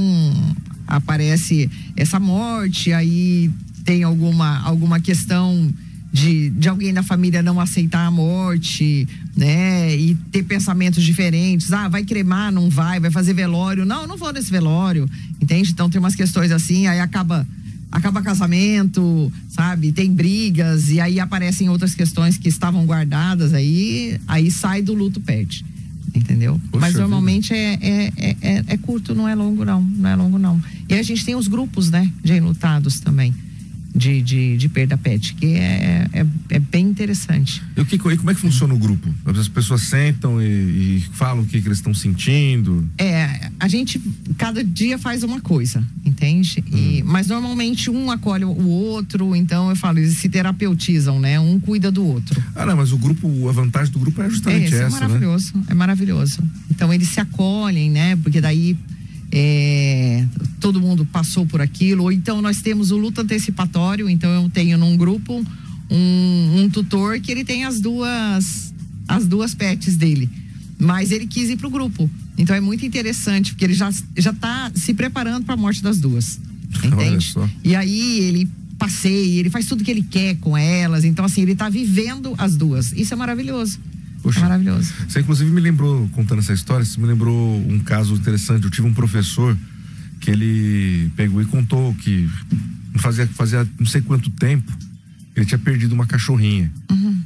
aparece essa morte, aí tem alguma questão de alguém da família não aceitar a morte, né? E ter pensamentos diferentes. Vai cremar, não vai fazer velório. Não vou nesse velório, entende? Então tem umas questões assim, aí acaba casamento, sabe? Tem brigas e aí aparecem outras questões que estavam guardadas, aí sai do luto pet. Entendeu? Poxa, mas normalmente é curto, não é longo não. E a gente tem os grupos, né, de enlutados também, de perda pet, que é bem interessante. E como é que funciona o grupo? As pessoas sentam e falam o que eles estão sentindo? A gente cada dia faz uma coisa, entende? Mas normalmente um acolhe o outro, então eu falo, eles se terapeutizam, né? Um cuida do outro. Não, mas a vantagem do grupo é justamente essa, maravilhoso, né? É maravilhoso. Então eles se acolhem, né? Porque daí todo mundo passou por aquilo, ou então nós temos o luto antecipatório, então eu tenho num grupo um tutor que ele tem as duas pets dele, mas ele quis ir pro grupo, então é muito interessante, porque ele já tá se preparando para a morte das duas, entende? E aí ele passeia, ele faz tudo que ele quer com elas, então assim, ele tá vivendo as duas, isso é maravilhoso. Poxa, maravilhoso. Você inclusive me lembrou, contando essa história, você me lembrou um caso interessante. Eu tive um professor que ele pegou e contou que fazia não sei quanto tempo ele tinha perdido uma cachorrinha.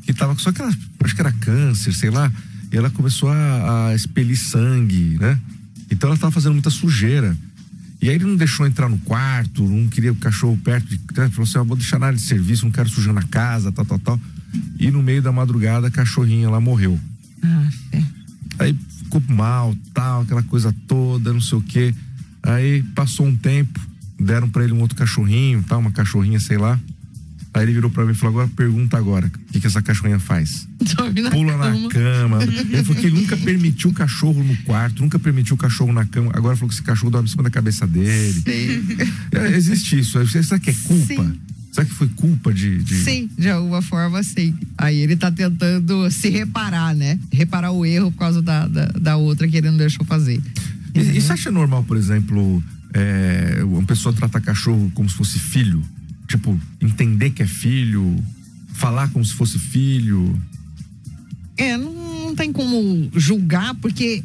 Que tava só que ela, acho que era câncer, sei lá, e ela começou a expelir sangue, né? Então ela tava fazendo muita sujeira. E aí ele não deixou entrar no quarto, não queria o cachorro perto de, né? Falou assim, vou deixar na área de serviço, não quero sujando a casa, tal. E no meio da madrugada a cachorrinha lá morreu. Aí ficou mal, tal, aquela coisa toda, não sei o quê. Aí passou um tempo, deram pra ele um outro cachorrinho, tal, uma cachorrinha, sei lá. Aí ele virou pra mim e falou, pergunta agora, o que essa cachorrinha faz? Pula na cama. Ele falou que ele nunca permitiu o cachorro no quarto, nunca permitiu o cachorro na cama. Agora falou que esse cachorro dorme em cima da cabeça dele. Existe isso. Será que é culpa? Sim. Será que foi culpa de... Sim, de alguma forma, sim. Aí ele tá tentando se reparar, né? Reparar o erro por causa da outra que ele não deixou fazer. E você acha normal, por exemplo, uma pessoa tratar cachorro como se fosse filho? Tipo, entender que é filho, falar como se fosse filho? Não tem como julgar, porque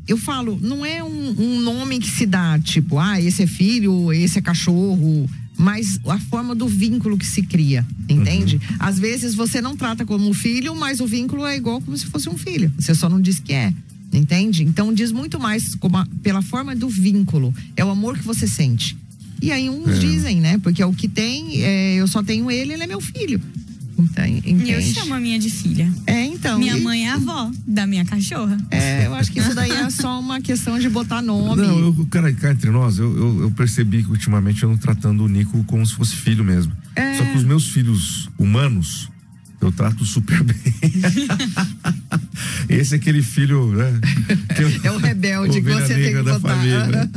eu falo, não é um nome que se dá, tipo, esse é filho, esse é cachorro, mas a forma do vínculo que se cria, entende? Às vezes você não trata como um filho, mas o vínculo é igual como se fosse um filho, você só não diz que é, entende? Então diz muito mais pela forma do vínculo, é o amor que você sente. E aí uns dizem, né? Porque é o que tem, eu só tenho ele é meu filho. Entende? Eu chamo a minha de filha. Então. Minha mãe é a avó da minha cachorra. Eu acho que isso daí é só uma questão de botar nome. Não, cara, cá entre nós, eu percebi que ultimamente eu não tratando o Nico como se fosse filho mesmo. Só que os meus filhos humanos, eu trato super bem. Esse é aquele filho, né? É o rebelde que você tem que botar. Família, né?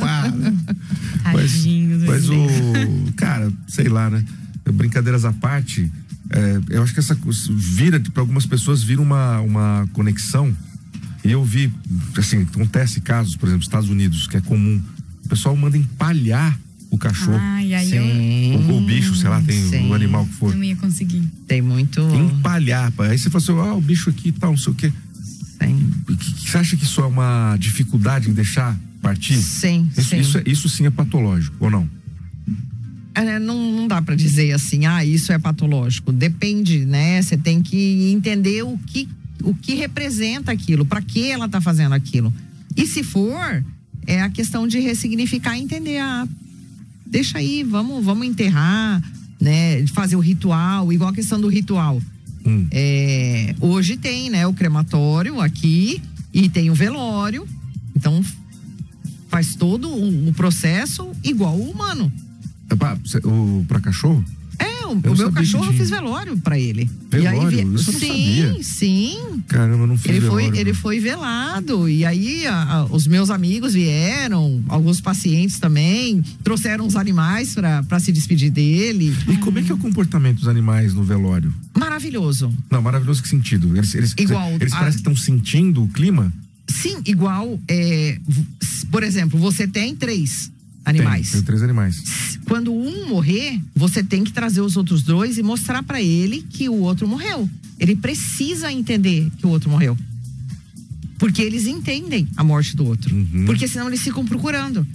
Mas cara, sei lá, né? Brincadeiras à parte, eu acho que essa vira, para algumas pessoas, vira uma conexão. E eu vi, assim, acontece casos, por exemplo, nos Estados Unidos, que é comum. O pessoal manda empalhar o cachorro. O bicho, sei lá, tem o animal que for. Não ia conseguir. Tem muito. Empalhar. Aí você fala assim, o bicho aqui e tal, não sei o quê. Você acha que isso é uma dificuldade em deixar partir? Sim. Isso sim é patológico, ou não? Não dá pra dizer assim, isso é patológico. Depende, né? Você tem que entender o que representa aquilo, pra que ela tá fazendo aquilo. E se for, é a questão de ressignificar e entender, deixa aí, vamos enterrar, né? Fazer o ritual, igual a questão do ritual. Hoje tem, né, o crematório aqui e tem o velório, então faz todo o processo igual o humano. Pra cachorro? O meu cachorro eu fiz velório pra ele. Velório? E aí, isso eu não sabia. Sim. Caramba, eu não fiz velório. Ele foi velado. E aí, os meus amigos vieram, alguns pacientes também, trouxeram os animais pra se despedir dele. E como é que é o comportamento dos animais no velório? Maravilhoso. Não, maravilhoso que sentido? Eles parecem que estão sentindo o clima? Sim, igual, por exemplo, você tem 3 animais. Tem 3 animais. Quando um morrer, você tem que trazer os outros 2 e mostrar pra ele que o outro morreu. Ele precisa entender que o outro morreu. Porque eles entendem a morte do outro. Porque senão eles ficam procurando.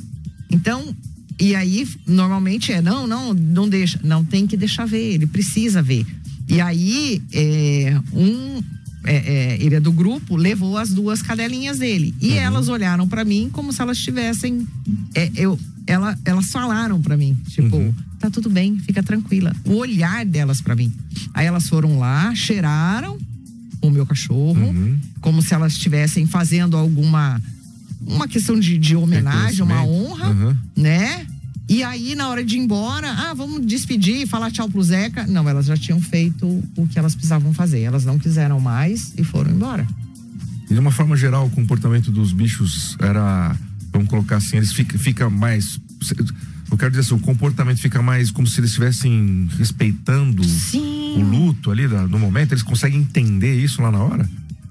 Então, e aí, normalmente não deixa. Não, tem que deixar ver, ele precisa ver. E aí, ele é do grupo, levou as 2 cadelinhas dele. E elas olharam pra mim como se elas tivessem... Elas falaram pra mim, tipo, tá tudo bem, fica tranquila. O olhar delas pra mim. Aí elas foram lá, cheiraram o meu cachorro, como se elas estivessem fazendo uma questão de homenagem, uma honra, né? E aí, na hora de ir embora, vamos despedir, falar tchau pro Zeca. Não, elas já tinham feito o que elas precisavam fazer. Elas não quiseram mais e foram embora. E de uma forma geral, o comportamento dos bichos era, vamos colocar assim, eles ficam mais... Eu quero dizer assim, o comportamento fica mais como se eles estivessem respeitando o luto ali no momento. Eles conseguem entender isso lá na hora?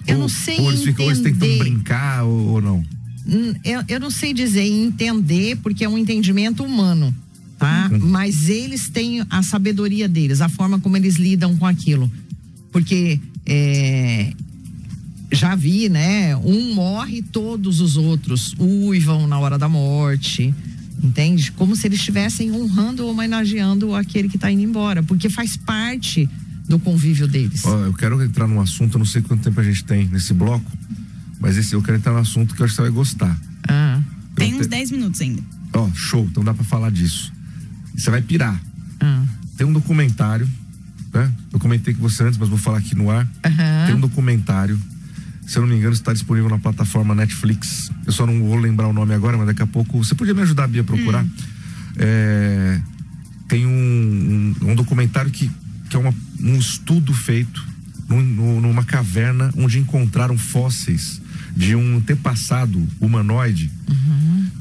Eu não sei ou eles tentam brincar ou não? Eu não sei dizer entender, porque é um entendimento humano, tá? Mas eles têm a sabedoria deles, a forma como eles lidam com aquilo. Porque já vi, né? Um morre, todos os outros uivam na hora da morte, entende? Como se eles estivessem honrando ou homenageando aquele que tá indo embora, porque faz parte do convívio deles. Eu quero entrar num assunto, eu não sei quanto tempo a gente tem nesse bloco, mas eu quero entrar num assunto que eu acho que você vai gostar. Tem uns 10 minutos ainda. Show, então dá pra falar disso. Você vai pirar. Tem um documentário, né? Eu comentei com você antes, mas vou falar aqui no ar. Tem um documentário, se eu não me engano, está disponível na plataforma Netflix. Eu só não vou lembrar o nome agora, mas daqui a pouco... Você podia me ajudar, Bia, a procurar? Tem um documentário que é um estudo feito numa caverna onde encontraram fósseis de um antepassado humanoide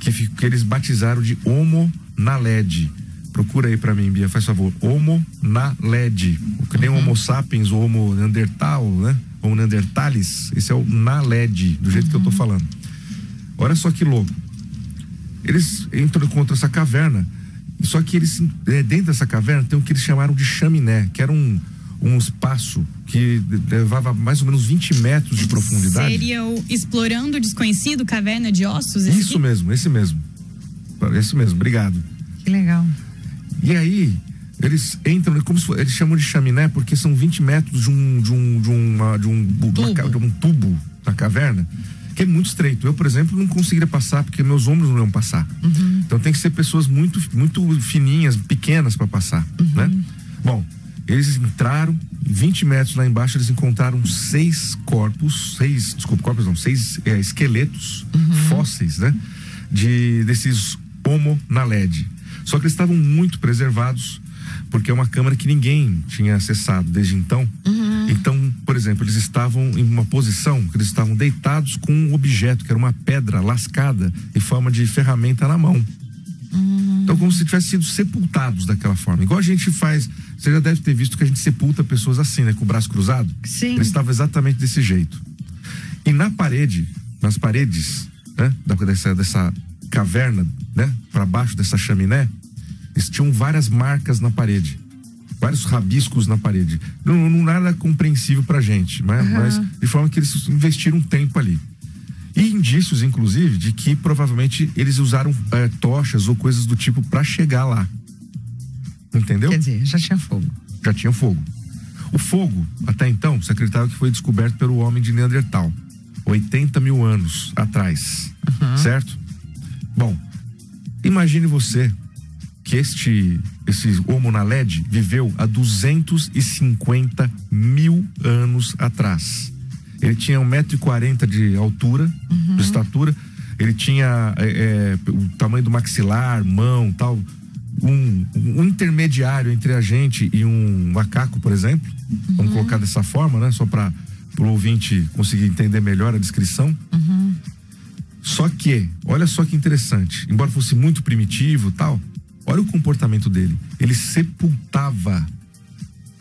que eles batizaram de Homo naledi. Procura aí pra mim, Bia, faz favor. Homo naledi. Que nem Homo sapiens, o Homo neandertal, né? Homo neanderthalis. Esse é o naledi, do jeito que eu tô falando. Olha só que louco. Eles entram contra essa caverna, só que eles, dentro dessa caverna, tem o que eles chamaram de chaminé, que era um espaço que levava mais ou menos 20 metros de profundidade. Seria o Explorando o Desconhecido, Caverna de Ossos? Isso mesmo, esse mesmo, obrigado. Que legal. E aí, eles entram, eles chamam de chaminé porque são 20 metros de um tubo na caverna, que é muito estreito. Eu, por exemplo, não conseguiria passar porque meus ombros não iam passar. Então tem que ser pessoas muito, muito fininhas, pequenas para passar, né? Bom, eles entraram, 20 metros lá embaixo, eles encontraram 6 esqueletos fósseis, né? Desses Homo naledi. Só que eles estavam muito preservados, porque é uma câmara que ninguém tinha acessado desde então. Então, por exemplo, eles estavam em uma posição que eles estavam deitados com um objeto, que era uma pedra lascada em forma de ferramenta na mão. Então, como se tivessem sido sepultados daquela forma. Igual a gente faz, você já deve ter visto que a gente sepulta pessoas assim, né? Com o braço cruzado. Sim. Eles estavam exatamente desse jeito. E nas paredes, né? Dessa caverna, né? Para baixo dessa chaminé, eles tinham várias marcas na parede. Vários rabiscos na parede. Não nada compreensível pra gente, mas de forma que eles investiram tempo ali. E indícios, inclusive, de que provavelmente eles usaram tochas ou coisas do tipo para chegar lá. Entendeu? Quer dizer, já tinha fogo. Já tinha fogo. O fogo, até então, se acreditava que foi descoberto pelo homem de Neandertal, 80 mil anos atrás. Certo? Bom, imagine você que esse Homo naledi viveu há 250 mil anos atrás. Ele tinha 1,40 m de altura, de estatura. Ele tinha o tamanho do maxilar, mão, tal. Um intermediário entre a gente e um macaco, por exemplo. Vamos colocar dessa forma, né? Só para o ouvinte conseguir entender melhor a descrição. Só que, olha só que interessante. Embora fosse muito primitivo, tal, olha o comportamento dele. Ele sepultava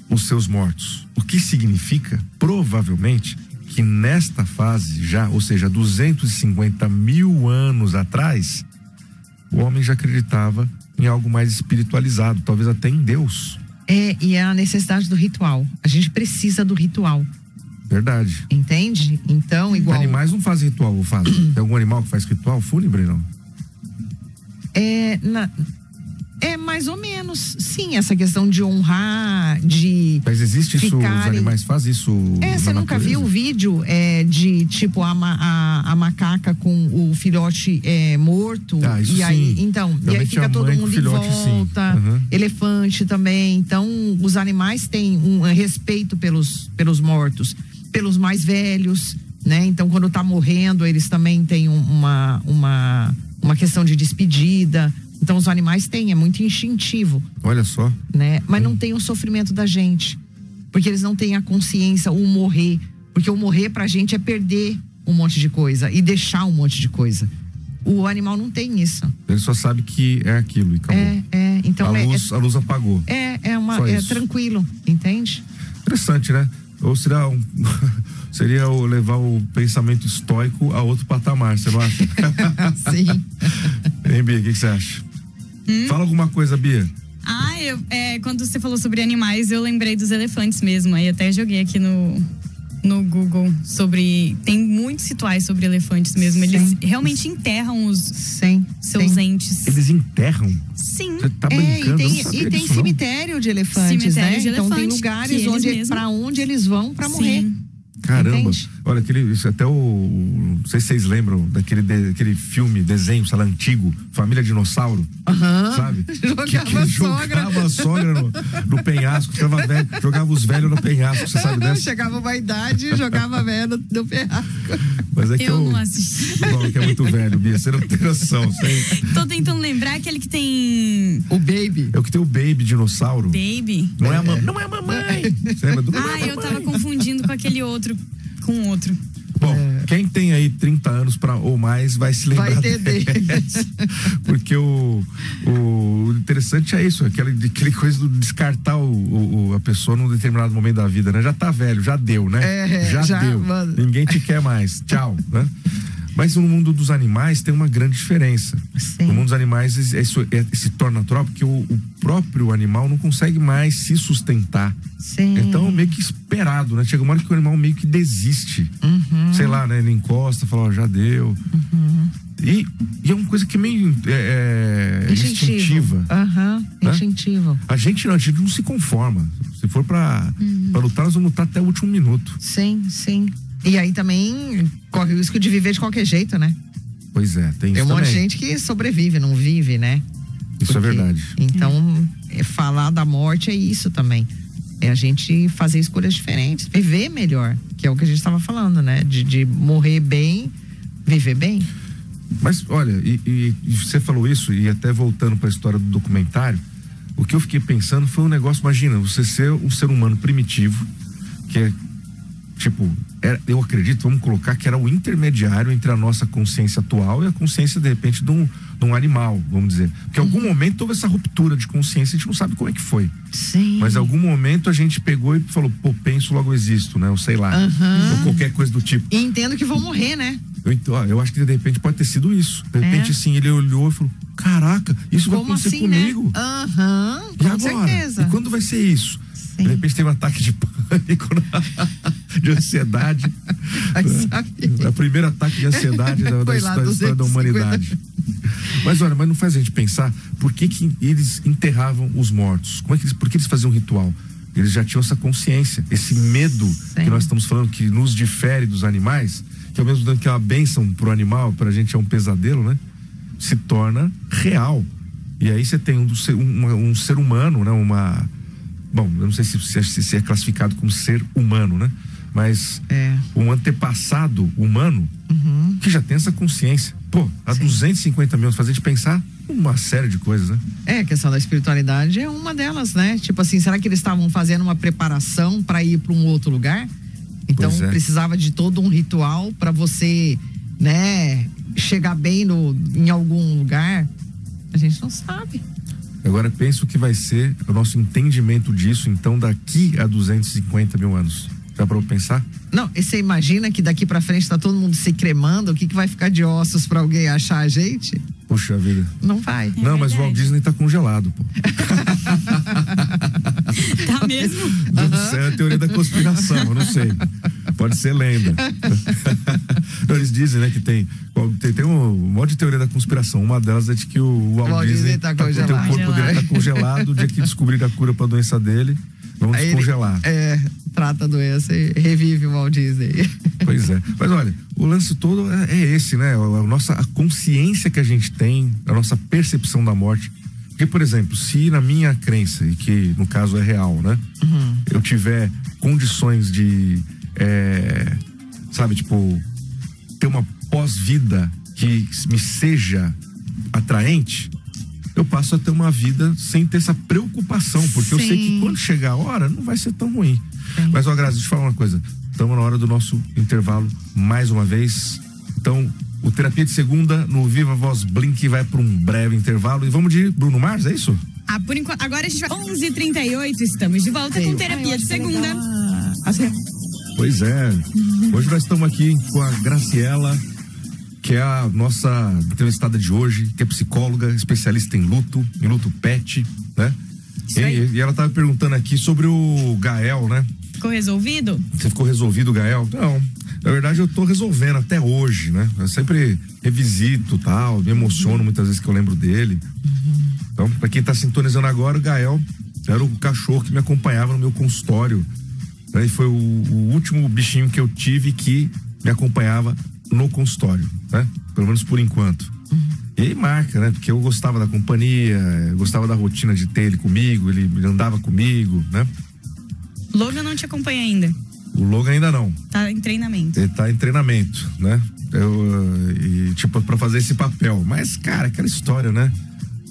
os seus mortos. O que significa, provavelmente, que nesta fase já, ou seja, 250 mil anos atrás, o homem já acreditava em algo mais espiritualizado, talvez até em Deus. E a necessidade do ritual. A gente precisa do ritual. Verdade. Entende? Então, igual... Animais não fazem ritual, ou fazem? Tem algum animal que faz ritual fúnebre, não? É mais ou menos, sim, essa questão de honrar, de... Mas existe isso, os animais fazem isso você nunca viu o vídeo de tipo a macaca com o filhote morto? Isso e aí, sim. Então, e aí fica todo mundo filhote, em volta, elefante também. Então, os animais têm um respeito pelos mortos, pelos mais velhos, né? Então, quando tá morrendo, eles também têm uma questão de despedida. Então os animais têm, é muito instintivo. Olha só. Né? Mas não tem o sofrimento da gente. Porque eles não têm a consciência, o morrer. Porque o morrer pra gente é perder um monte de coisa e deixar um monte de coisa. O animal não tem isso. Ele só sabe que é aquilo e acabou. Então a luz apagou. É tranquilo, entende? Interessante, né? Ou seria levar o pensamento estoico a outro patamar, você não acha? Sim. Hein, Bia, o que você acha? Fala alguma coisa, Bia. Quando você falou sobre animais, eu lembrei dos elefantes mesmo. Aí até joguei aqui no Google sobre... Tem muitos rituais sobre elefantes mesmo. Eles realmente enterram os seus entes. Eles enterram? Sim. Você tá brincando? E tem cemitério de elefantes, cemitério, né? de então elefante, tem lugares pra onde eles vão pra morrer. Caramba. Entende? Olha, não sei se vocês lembram daquele filme, desenho, sei lá, antigo, Família Dinossauro, sabe? Jogava a sogra no penhasco, jogava os velhos no penhasco, você sabe dessa? Chegava uma idade e jogava velho no penhasco. Mas é que eu não assisti. Bom, que é muito velho, Bia, você não tem noção. Tô tentando lembrar aquele que tem... O Baby. É o que tem o Baby Dinossauro. Baby? Não é a mamãe. Você lembra do eu tava confundindo com aquele outro. Com outro. Bom, quem tem aí 30 anos ou mais vai se lembrar deles. Porque o interessante é isso, aquele coisa do descartar a pessoa num determinado momento da vida, né? Já tá velho, já deu, né? Já deu. Mano. Ninguém te quer mais. Tchau, né? Mas no mundo dos animais tem uma grande diferença. Sim. No mundo dos animais isso se torna natural porque o próprio animal não consegue mais se sustentar. Sim. Então meio que esperado, né? Chega uma hora que o animal meio que desiste. Sei lá, né? Ele encosta, fala, ó, já deu. E é uma coisa que é meio instintiva. Né? Instintivo. A gente não se conforma. Se for pra lutar, nós vamos lutar até o último minuto. Sim. E aí também corre o risco de viver de qualquer jeito, né? Pois é, tem isso um monte também. de gente que sobrevive, não vive, né? Isso é verdade. Então, falar da morte é isso também. É a gente fazer escolhas diferentes, viver melhor, que é o que a gente estava falando, né? De morrer bem, viver bem. Mas, olha, e você falou isso, e até voltando para a história do documentário, o que eu fiquei pensando foi um negócio, imagina, você ser um ser humano primitivo, que é, tipo, eu acredito, vamos colocar que era o intermediário entre a nossa consciência atual e a consciência, de repente, de um animal, vamos dizer. Porque em algum momento houve essa ruptura de consciência, a gente não sabe como é que foi. Sim. Mas em algum momento a gente pegou e falou, pô, penso, logo existo, né? Ou sei lá, ou qualquer coisa do tipo. E entendo que vão morrer, né? Eu acho que de repente pode ter sido isso. De repente, assim, ele olhou e falou, caraca, isso vai acontecer assim, comigo. Né? E Com agora? certeza. E quando vai ser isso? Sim. De repente teve um ataque de pânico, de ansiedade. O primeiro ataque de ansiedade da história da humanidade. Mas olha, não faz a gente pensar por que eles enterravam os mortos? Por que eles faziam um ritual? Eles já tinham essa consciência, esse medo que nós estamos falando que nos difere dos animais, que ao mesmo tempo que é uma bênção pro animal, pra gente é um pesadelo, né? Se torna real. E aí você tem um ser humano, né? Bom, eu não sei se é classificado como ser humano, né? Mas um antepassado humano que já tem essa consciência. Pô, há 250 mil anos, fazer de pensar uma série de coisas, né? A questão da espiritualidade é uma delas, né? Tipo assim, será que eles estavam fazendo uma preparação para ir para um outro lugar? Então precisava de todo um ritual para você, né, chegar bem em algum lugar? A gente não sabe. Agora penso que vai ser o nosso entendimento disso, então, daqui a 250 mil anos. Dá pra eu pensar? Não, e você imagina que daqui pra frente tá todo mundo se cremando, o que vai ficar de ossos pra alguém achar a gente? Puxa vida. Não vai. Não, mas o Walt Disney tá congelado, pô. Tá mesmo? Não sei, é a teoria da conspiração, eu não sei. Pode ser lenda. Não, eles dizem, né, que tem um monte de teoria da conspiração. Uma delas é de que o Walt Disney tá congelado. O corpo dele tá congelado. O dia que descobrir a cura pra doença dele, vamos descongelar. Trata a doença e revive o Walt Disney. Pois é. Mas olha, o lance todo é esse, né? A consciência que a gente tem, a nossa percepção da morte. Porque, por exemplo, se na minha crença, e que no caso é real, né? Eu tiver condições de, sabe, tipo, ter uma pós-vida que me seja atraente, eu passo a ter uma vida sem ter essa preocupação, porque eu sei que quando chegar a hora, não vai ser tão ruim. Mas, ó, Grazi, deixa eu falar uma coisa. Estamos na hora do nosso intervalo mais uma vez. Então, o Terapia de Segunda no Viva Voz Blink vai para um breve intervalo. E vamos de Bruno Mars, é isso? Por enquanto, agora a gente vai 11h38, estamos de volta com Terapia de Segunda. Pois é. Hoje nós estamos aqui com a Graciela, que é a nossa entrevistada de hoje, que é psicóloga, especialista em luto pet, né? E ela estava perguntando aqui sobre o Gael, né? Ficou resolvido? Você ficou resolvido, Gael? Não. Na verdade, eu tô resolvendo até hoje, né? Eu sempre revisito tal, me emociono muitas vezes que eu lembro dele. Então, pra quem tá sintonizando agora, o Gael era o cachorro que me acompanhava no meu consultório. E foi o último bichinho que eu tive que me acompanhava no consultório, né? Pelo menos por enquanto. E aí marca, né? Porque eu gostava da companhia, eu gostava da rotina de ter ele comigo, ele andava comigo, né? Logan não te acompanha ainda? O Logan ainda não. Tá em treinamento. Ele tá em treinamento, né? Tipo, pra fazer esse papel. Mas, cara, aquela história, né?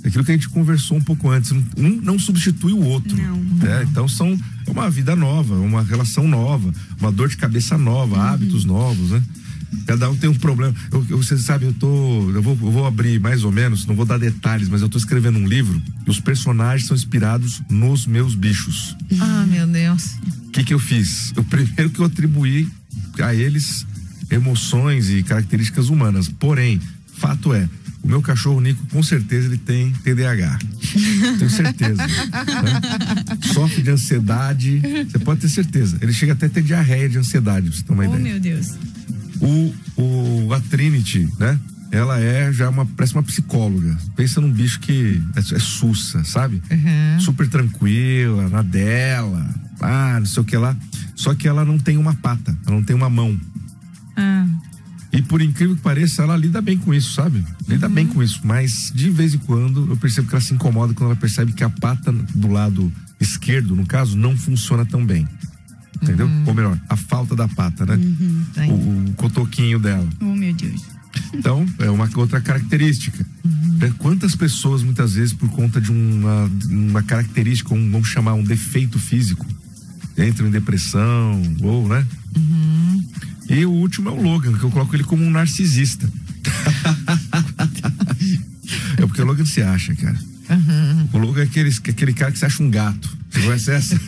Aquilo que a gente conversou um pouco antes. Um não substitui o outro. Não. Então é uma vida nova, uma relação nova, uma dor de cabeça nova, hábitos novos, né? Cada um tem um problema. Você sabe, eu vou abrir mais ou menos, não vou dar detalhes, mas eu tô escrevendo um livro e os personagens são inspirados nos meus bichos. Ah, meu Deus. O que eu fiz? O primeiro que eu atribuí a eles emoções e características humanas. Porém, fato é, o meu cachorro Nico, com certeza, ele tem TDAH. Tenho certeza. Né? Sofre de ansiedade, você pode ter certeza. Ele chega até a ter diarreia de ansiedade, pra você ter uma ideia. Meu Deus. A Trinity, né? Ela parece uma psicóloga. Pensa num bicho que é sussa, sabe? Super tranquila, na dela, não sei o que lá. Só que ela não tem uma pata, ela não tem uma mão. E por incrível que pareça, ela lida bem com isso, sabe? Lida bem com isso, mas de vez em quando eu percebo que ela se incomoda quando ela percebe que a pata do lado esquerdo, no caso, não funciona tão bem. Entendeu? Ou melhor, a falta da pata, né? O cotoquinho dela. Oh, meu Deus. Então, é uma outra característica. Quantas pessoas, muitas vezes, por conta de uma característica, vamos chamar um defeito físico, entram em depressão, ou, né? E o último é o Logan, que eu coloco ele como um narcisista. É porque o Logan se acha, cara. O Logan é aquele cara que se acha um gato. Você conhece essa?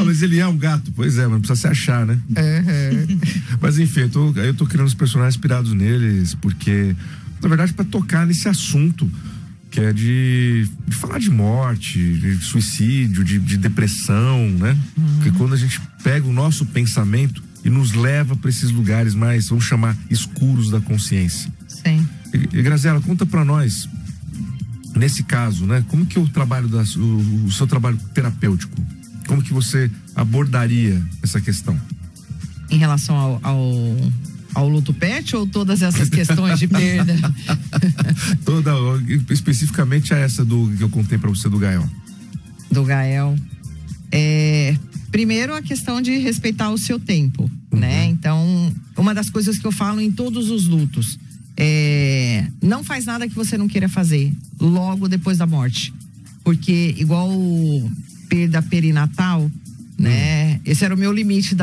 Mas ele é um gato. Pois é, mas não precisa se achar, né? Mas enfim, eu tô criando os personagens inspirados neles, porque, na verdade, para tocar nesse assunto que é de falar de morte, de suicídio, de depressão, né? Porque quando a gente pega o nosso pensamento e nos leva para esses lugares mais, vamos chamar, escuros da consciência. Sim. E Graziela, conta para nós, nesse caso, né? Como que o seu trabalho terapêutico, como que você abordaria essa questão? Em relação ao luto pet ou todas essas questões de perda? Especificamente a essa que eu contei para você do Gael. Do Gael. Primeiro, a questão de respeitar o seu tempo, né? Então, uma das coisas que eu falo em todos os lutos não faz nada que você não queira fazer logo depois da morte. Porque, igual perda perinatal, né? Esse era o meu limite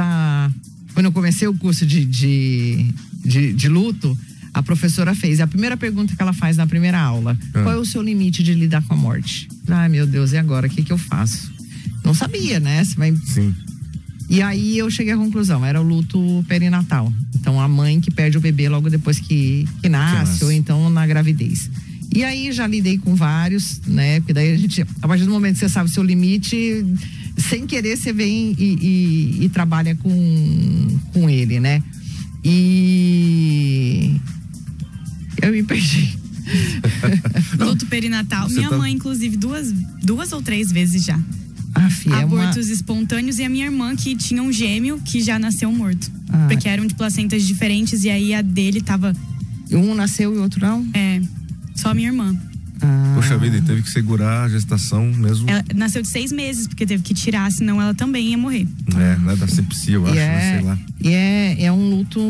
quando eu comecei o curso de luto, a professora fez. A primeira pergunta que ela faz na primeira aula: qual é o seu limite de lidar com a morte? Ai, meu Deus, e agora? O que eu faço? Não sabia, né? Sim. E aí eu cheguei à conclusão, era o luto perinatal. Então a mãe que perde o bebê logo depois que nasce, ou então na gravidez. E aí já lidei com vários, né? Porque daí a partir do momento que você sabe o seu limite, sem querer você vem e trabalha com ele, né? E eu me perdi. Luto perinatal. Minha mãe, inclusive, duas ou 3 vezes já. Abortos espontâneos, e a minha irmã, que tinha um gêmeo que já nasceu morto. Porque eram de placentas diferentes, e aí a dele tava... Um nasceu e o outro não? Só a minha irmã. Poxa vida, e teve que segurar a gestação mesmo? Ela nasceu de 6 meses, porque teve que tirar, senão ela também ia morrer. Né, da sepsia, eu acho, né, sei lá. E é um luto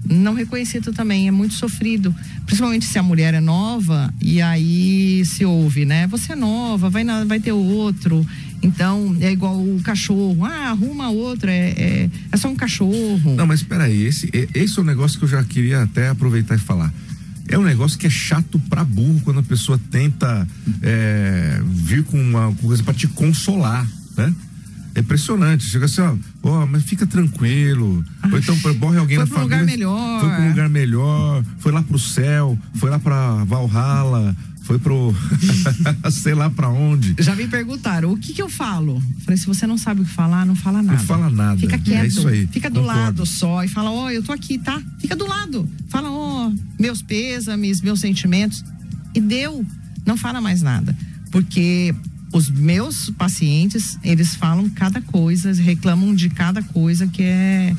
não reconhecido também, é muito sofrido. Principalmente se a mulher é nova, e aí se ouve, né? Você é nova, vai ter outro. Então, é igual o cachorro. Arruma outro, é só um cachorro. Não, mas peraí, esse é um negócio que eu já queria até aproveitar e falar. É um negócio que é chato pra burro quando a pessoa tenta vir com uma coisa pra te consolar, né? É impressionante. Chega assim, mas fica tranquilo. Ou então morre alguém na família. Foi pra um lugar melhor. Foi lá pro céu. Foi lá pra Valhalla. Foi pro... sei lá pra onde. Já me perguntaram, o que eu falo? Falei, se você não sabe o que falar, não fala nada. Não fala nada. Fica quieto. É isso aí. Fica do lado só e fala, eu tô aqui, tá? Fica do lado. Fala, meus pêsames, meus sentimentos. E deu. Não fala mais nada. Porque os meus pacientes, eles falam cada coisa, reclamam de cada coisa que é...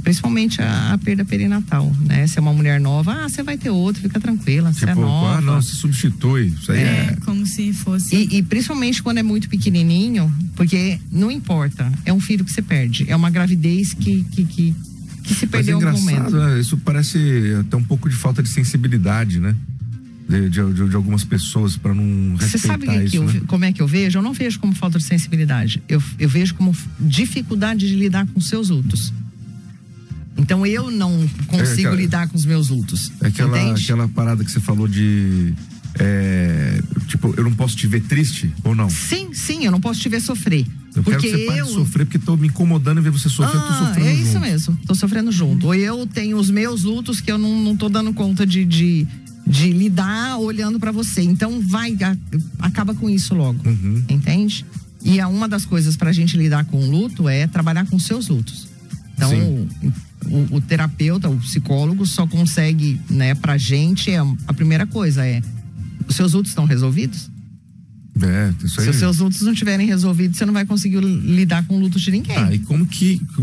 Principalmente a perda perinatal, né? Se é uma mulher nova, você vai ter outro, fica tranquila, você é nova. Não, se substitui, isso aí como se fosse... E principalmente quando é muito pequenininho, porque não importa, é um filho que você perde, é uma gravidez que se perdeu em algum momento. Né? Isso parece até um pouco de falta de sensibilidade, né? De algumas pessoas para não respeitar. Você sabe como é que eu vejo? Eu não vejo como falta de sensibilidade, eu vejo como dificuldade de lidar com seus lutos. Então eu não consigo lidar com os meus lutos. Aquela parada que você falou de tipo, eu não posso te ver triste ou não? Sim, eu não posso te ver sofrer. Eu quero que você pare de sofrer, porque tô me incomodando em ver você sofrer, eu tô sofrendo é junto. isso mesmo, tô sofrendo junto. Ou eu tenho os meus lutos que eu não tô dando conta de lidar olhando pra você. Então acaba com isso logo, entende? E uma das coisas pra gente lidar com o luto é trabalhar com seus lutos. Então, o terapeuta, o psicólogo só consegue, né, pra gente, a primeira coisa os seus lutos estão resolvidos? Isso aí. Se os seus lutos não estiverem resolvidos, você não vai conseguir lidar com o luto de ninguém. E como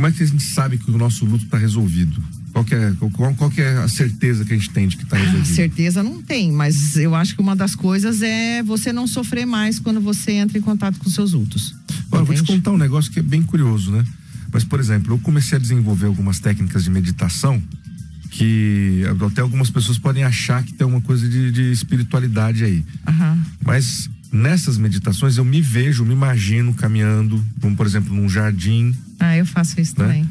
é que a gente sabe que o nosso luto tá resolvido? Qual que é a certeza que a gente tem de que tá resolvido? Certeza não tem, mas eu acho que uma das coisas é você não sofrer mais quando você entra em contato com seus lutos. Olha, eu vou te contar um negócio que é bem curioso, né? Mas, por exemplo, eu comecei a desenvolver algumas técnicas de meditação que até algumas pessoas podem achar que tem uma coisa de espiritualidade aí. Mas nessas meditações eu me imagino caminhando, como por exemplo num jardim. Eu faço isso, né? Também.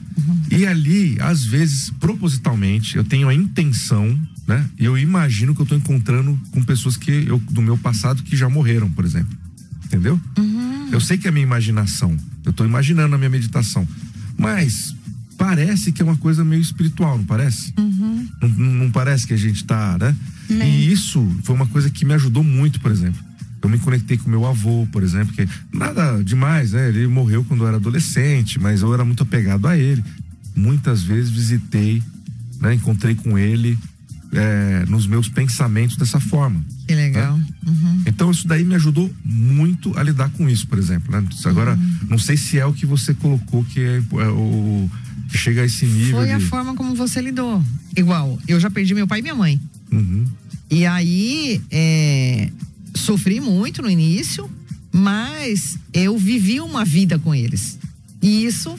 E ali, às vezes, propositalmente, eu tenho a intenção, né? E eu imagino que eu tô encontrando com pessoas do meu passado que já morreram, por exemplo. Entendeu? Eu sei que é a minha imaginação. Eu tô imaginando a minha meditação. Mas parece que é uma coisa meio espiritual, não parece? Não parece que a gente tá, né? E isso foi uma coisa que me ajudou muito, por exemplo. Eu me conectei com meu avô, por exemplo, que nada demais, né? Ele morreu quando eu era adolescente, mas eu era muito apegado a ele. Muitas vezes visitei, né? Encontrei com ele nos meus pensamentos dessa forma. Que legal. Né? Então isso daí me ajudou muito a lidar com isso, por exemplo, né? Agora, não sei se é o que você colocou que que chega a esse nível. Foi a forma como você lidou. Igual, eu já perdi meu pai e minha mãe. E aí, sofri muito no início, mas eu vivi uma vida com eles. E isso,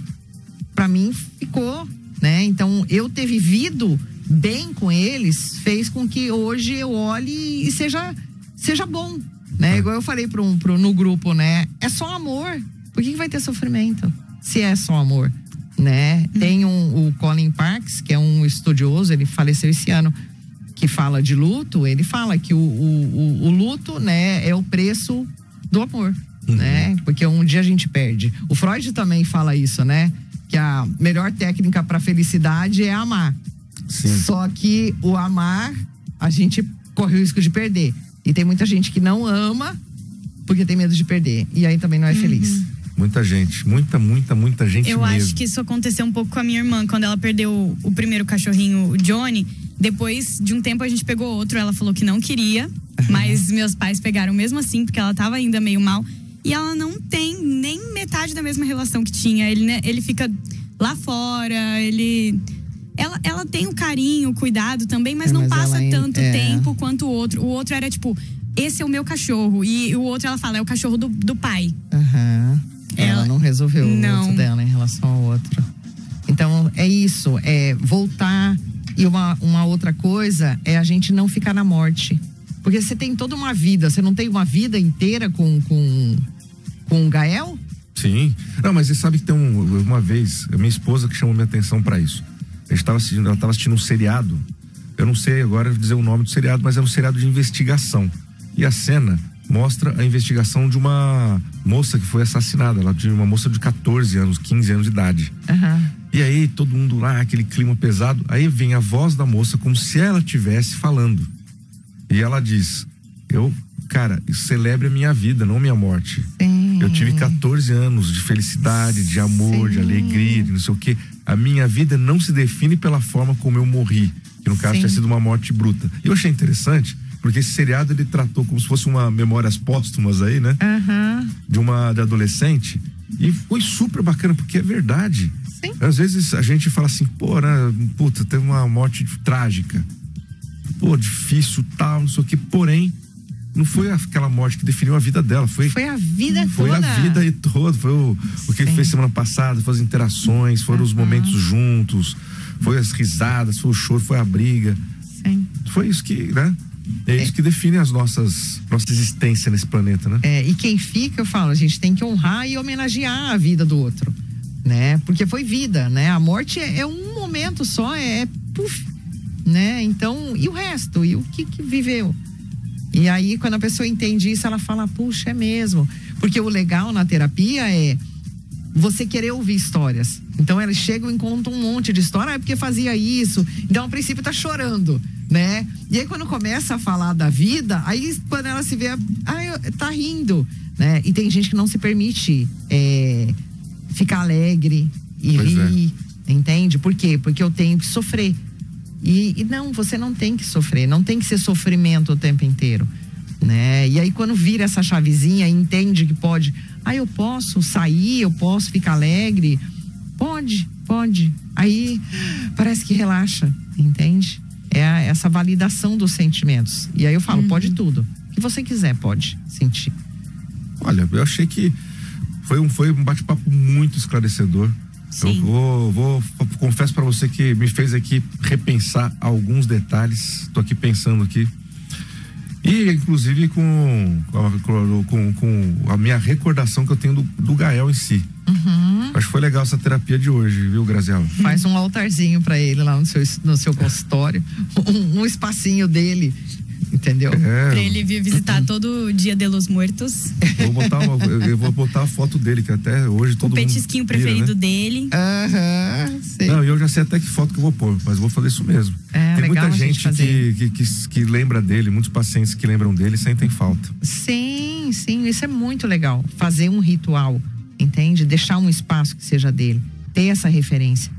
pra mim, ficou, né? Então, eu ter vivido bem com eles fez com que hoje eu olhe e seja bom, né? Igual eu falei no grupo, né? É só amor. Por que vai ter sofrimento se é só amor, né? Tem o Colin Parks, que é um estudioso, ele faleceu esse ano, que fala de luto. Ele fala que o luto, né, é o preço do amor, né? Porque um dia a gente perde. O Freud também fala isso, né? Que a melhor técnica para felicidade é amar. Só que o amar, a gente corre o risco de perder. E tem muita gente que não ama porque tem medo de perder. E aí também não é feliz. Muita gente, muita gente Eu mesmo. acho que isso aconteceu um pouco com a minha irmã, quando ela perdeu o primeiro cachorrinho, o Johnny. Depois de um tempo a gente pegou outro, ela falou que não queria, mas meus pais pegaram mesmo assim, porque ela tava ainda meio mal. E ela não tem nem metade da mesma relação que tinha. Ele fica lá fora, ela tem o carinho, o cuidado também, mas não passa tanto tempo quanto o outro. O outro era tipo, esse é o meu cachorro. E o outro, ela fala, é o cachorro do pai. Ela não resolveu o luto dela em relação ao outro. Então, é isso, é voltar. E uma outra coisa é a gente não ficar na morte. Porque você tem toda uma vida, você não tem uma vida inteira com o Gael? Sim. Não, mas você sabe que tem uma vez, a minha esposa que chamou minha atenção pra isso. Ela estava assistindo um seriado. Eu não sei agora dizer o nome do seriado, mas é um seriado de investigação. E a cena mostra a investigação de uma moça que foi assassinada. Ela tinha uma moça de 14 anos, 15 anos de idade. E aí, todo mundo lá, aquele clima pesado. Aí vem a voz da moça como se ela estivesse falando. E ela diz, celebre a minha vida, não minha morte. Eu tive 14 anos de felicidade, de amor, de alegria, de não sei o quê. A minha vida não se define pela forma como eu morri, que no caso tinha sido uma morte bruta. E eu achei interessante, porque esse seriado ele tratou como se fosse uma memórias póstumas aí, né? De adolescente. E foi super bacana, porque é verdade. Às vezes a gente fala assim, teve uma morte trágica. Difícil, tal, não sei o que. Porém, não foi aquela morte que definiu a vida dela. Foi a vida toda. Foi a vida toda. Foi o que ele fez semana passada, foi as interações, foram os momentos juntos, foi as risadas, foi o choro, foi a briga. Foi isso que, né? É isso que define nossa existência nesse planeta, né? E quem fica, eu falo, a gente tem que honrar e homenagear a vida do outro, né? Porque foi vida, né? A morte é um momento só, puf, né? Então, e o resto? E o que viveu? E aí, quando a pessoa entende isso, ela fala, puxa, é mesmo. Porque o legal na terapia é você querer ouvir histórias. Então, elas chegam e contam um monte de história, porque fazia isso. Então, a princípio, tá chorando, né? E aí, quando começa a falar da vida, aí, quando ela se vê, tá rindo, né? E tem gente que não se permite ficar alegre e rir, entende? Por quê? Porque eu tenho que sofrer. E não, você não tem que sofrer, não tem que ser sofrimento o tempo inteiro, né? E aí quando vira essa chavezinha e entende que pode, eu posso sair, eu posso ficar alegre, pode. Aí parece que relaxa, entende? É essa validação dos sentimentos. E aí eu falo, pode tudo. O que você quiser, pode sentir. Olha, eu achei que foi um bate-papo muito esclarecedor. Sim. Eu confesso pra você que me fez aqui repensar alguns detalhes. Tô aqui pensando aqui. E inclusive com a minha recordação que eu tenho do Gael em si. Acho que foi legal essa terapia de hoje, viu, Graziela? Faz um altarzinho pra ele lá no seu consultório, um espacinho dele, entendeu? Pra ele vir visitar todo dia de los Muertos. Eu vou botar a foto dele, que até hoje todo mundo O petisquinho preferido dele. Sim. Não, eu já sei até que foto que eu vou pôr, mas vou fazer isso mesmo. Tem muita gente que lembra dele, muitos pacientes que lembram dele sentem falta. Sim, isso é muito legal. Fazer um ritual, entende? Deixar um espaço que seja dele. Ter essa referência.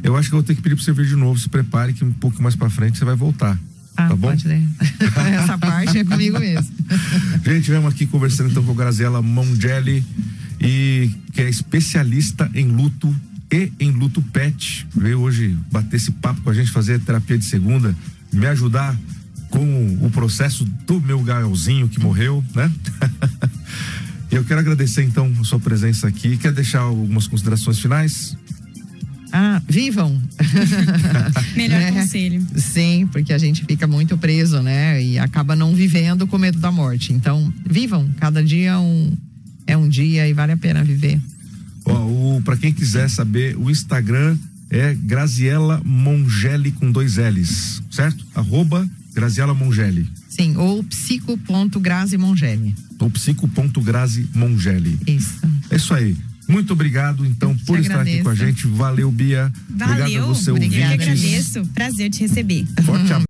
Eu acho que eu vou ter que pedir pra você vir de novo. Se prepare que um pouco mais pra frente você vai voltar. Tá bom? Pode ler. Essa parte é comigo mesmo. Gente, vamos aqui conversando então com a Graziela Mongelli, que é especialista em luto e em luto pet. Veio hoje bater esse papo com a gente, fazer terapia de segunda, me ajudar com o processo do meu Gaelzinho que morreu, né? Eu quero agradecer então a sua presença aqui. Quer deixar algumas considerações finais? Vivam. Melhor conselho. Sim, porque a gente fica muito preso, né? E acaba não vivendo com medo da morte. Então, vivam. Cada dia é um dia e vale a pena viver. Pra quem quiser saber, o Instagram é Graziela Mongelli com 2 L's, certo? @Graziela Mongelli. Sim, ou psico.grazimongelli. Ou psico.grazimongelli. Isso. É isso aí. Muito obrigado, então, por estar aqui com a gente. Valeu, Bia. Valeu. Obrigado a você, Eu ouvintes. agradeço. Prazer te receber. Forte abraço.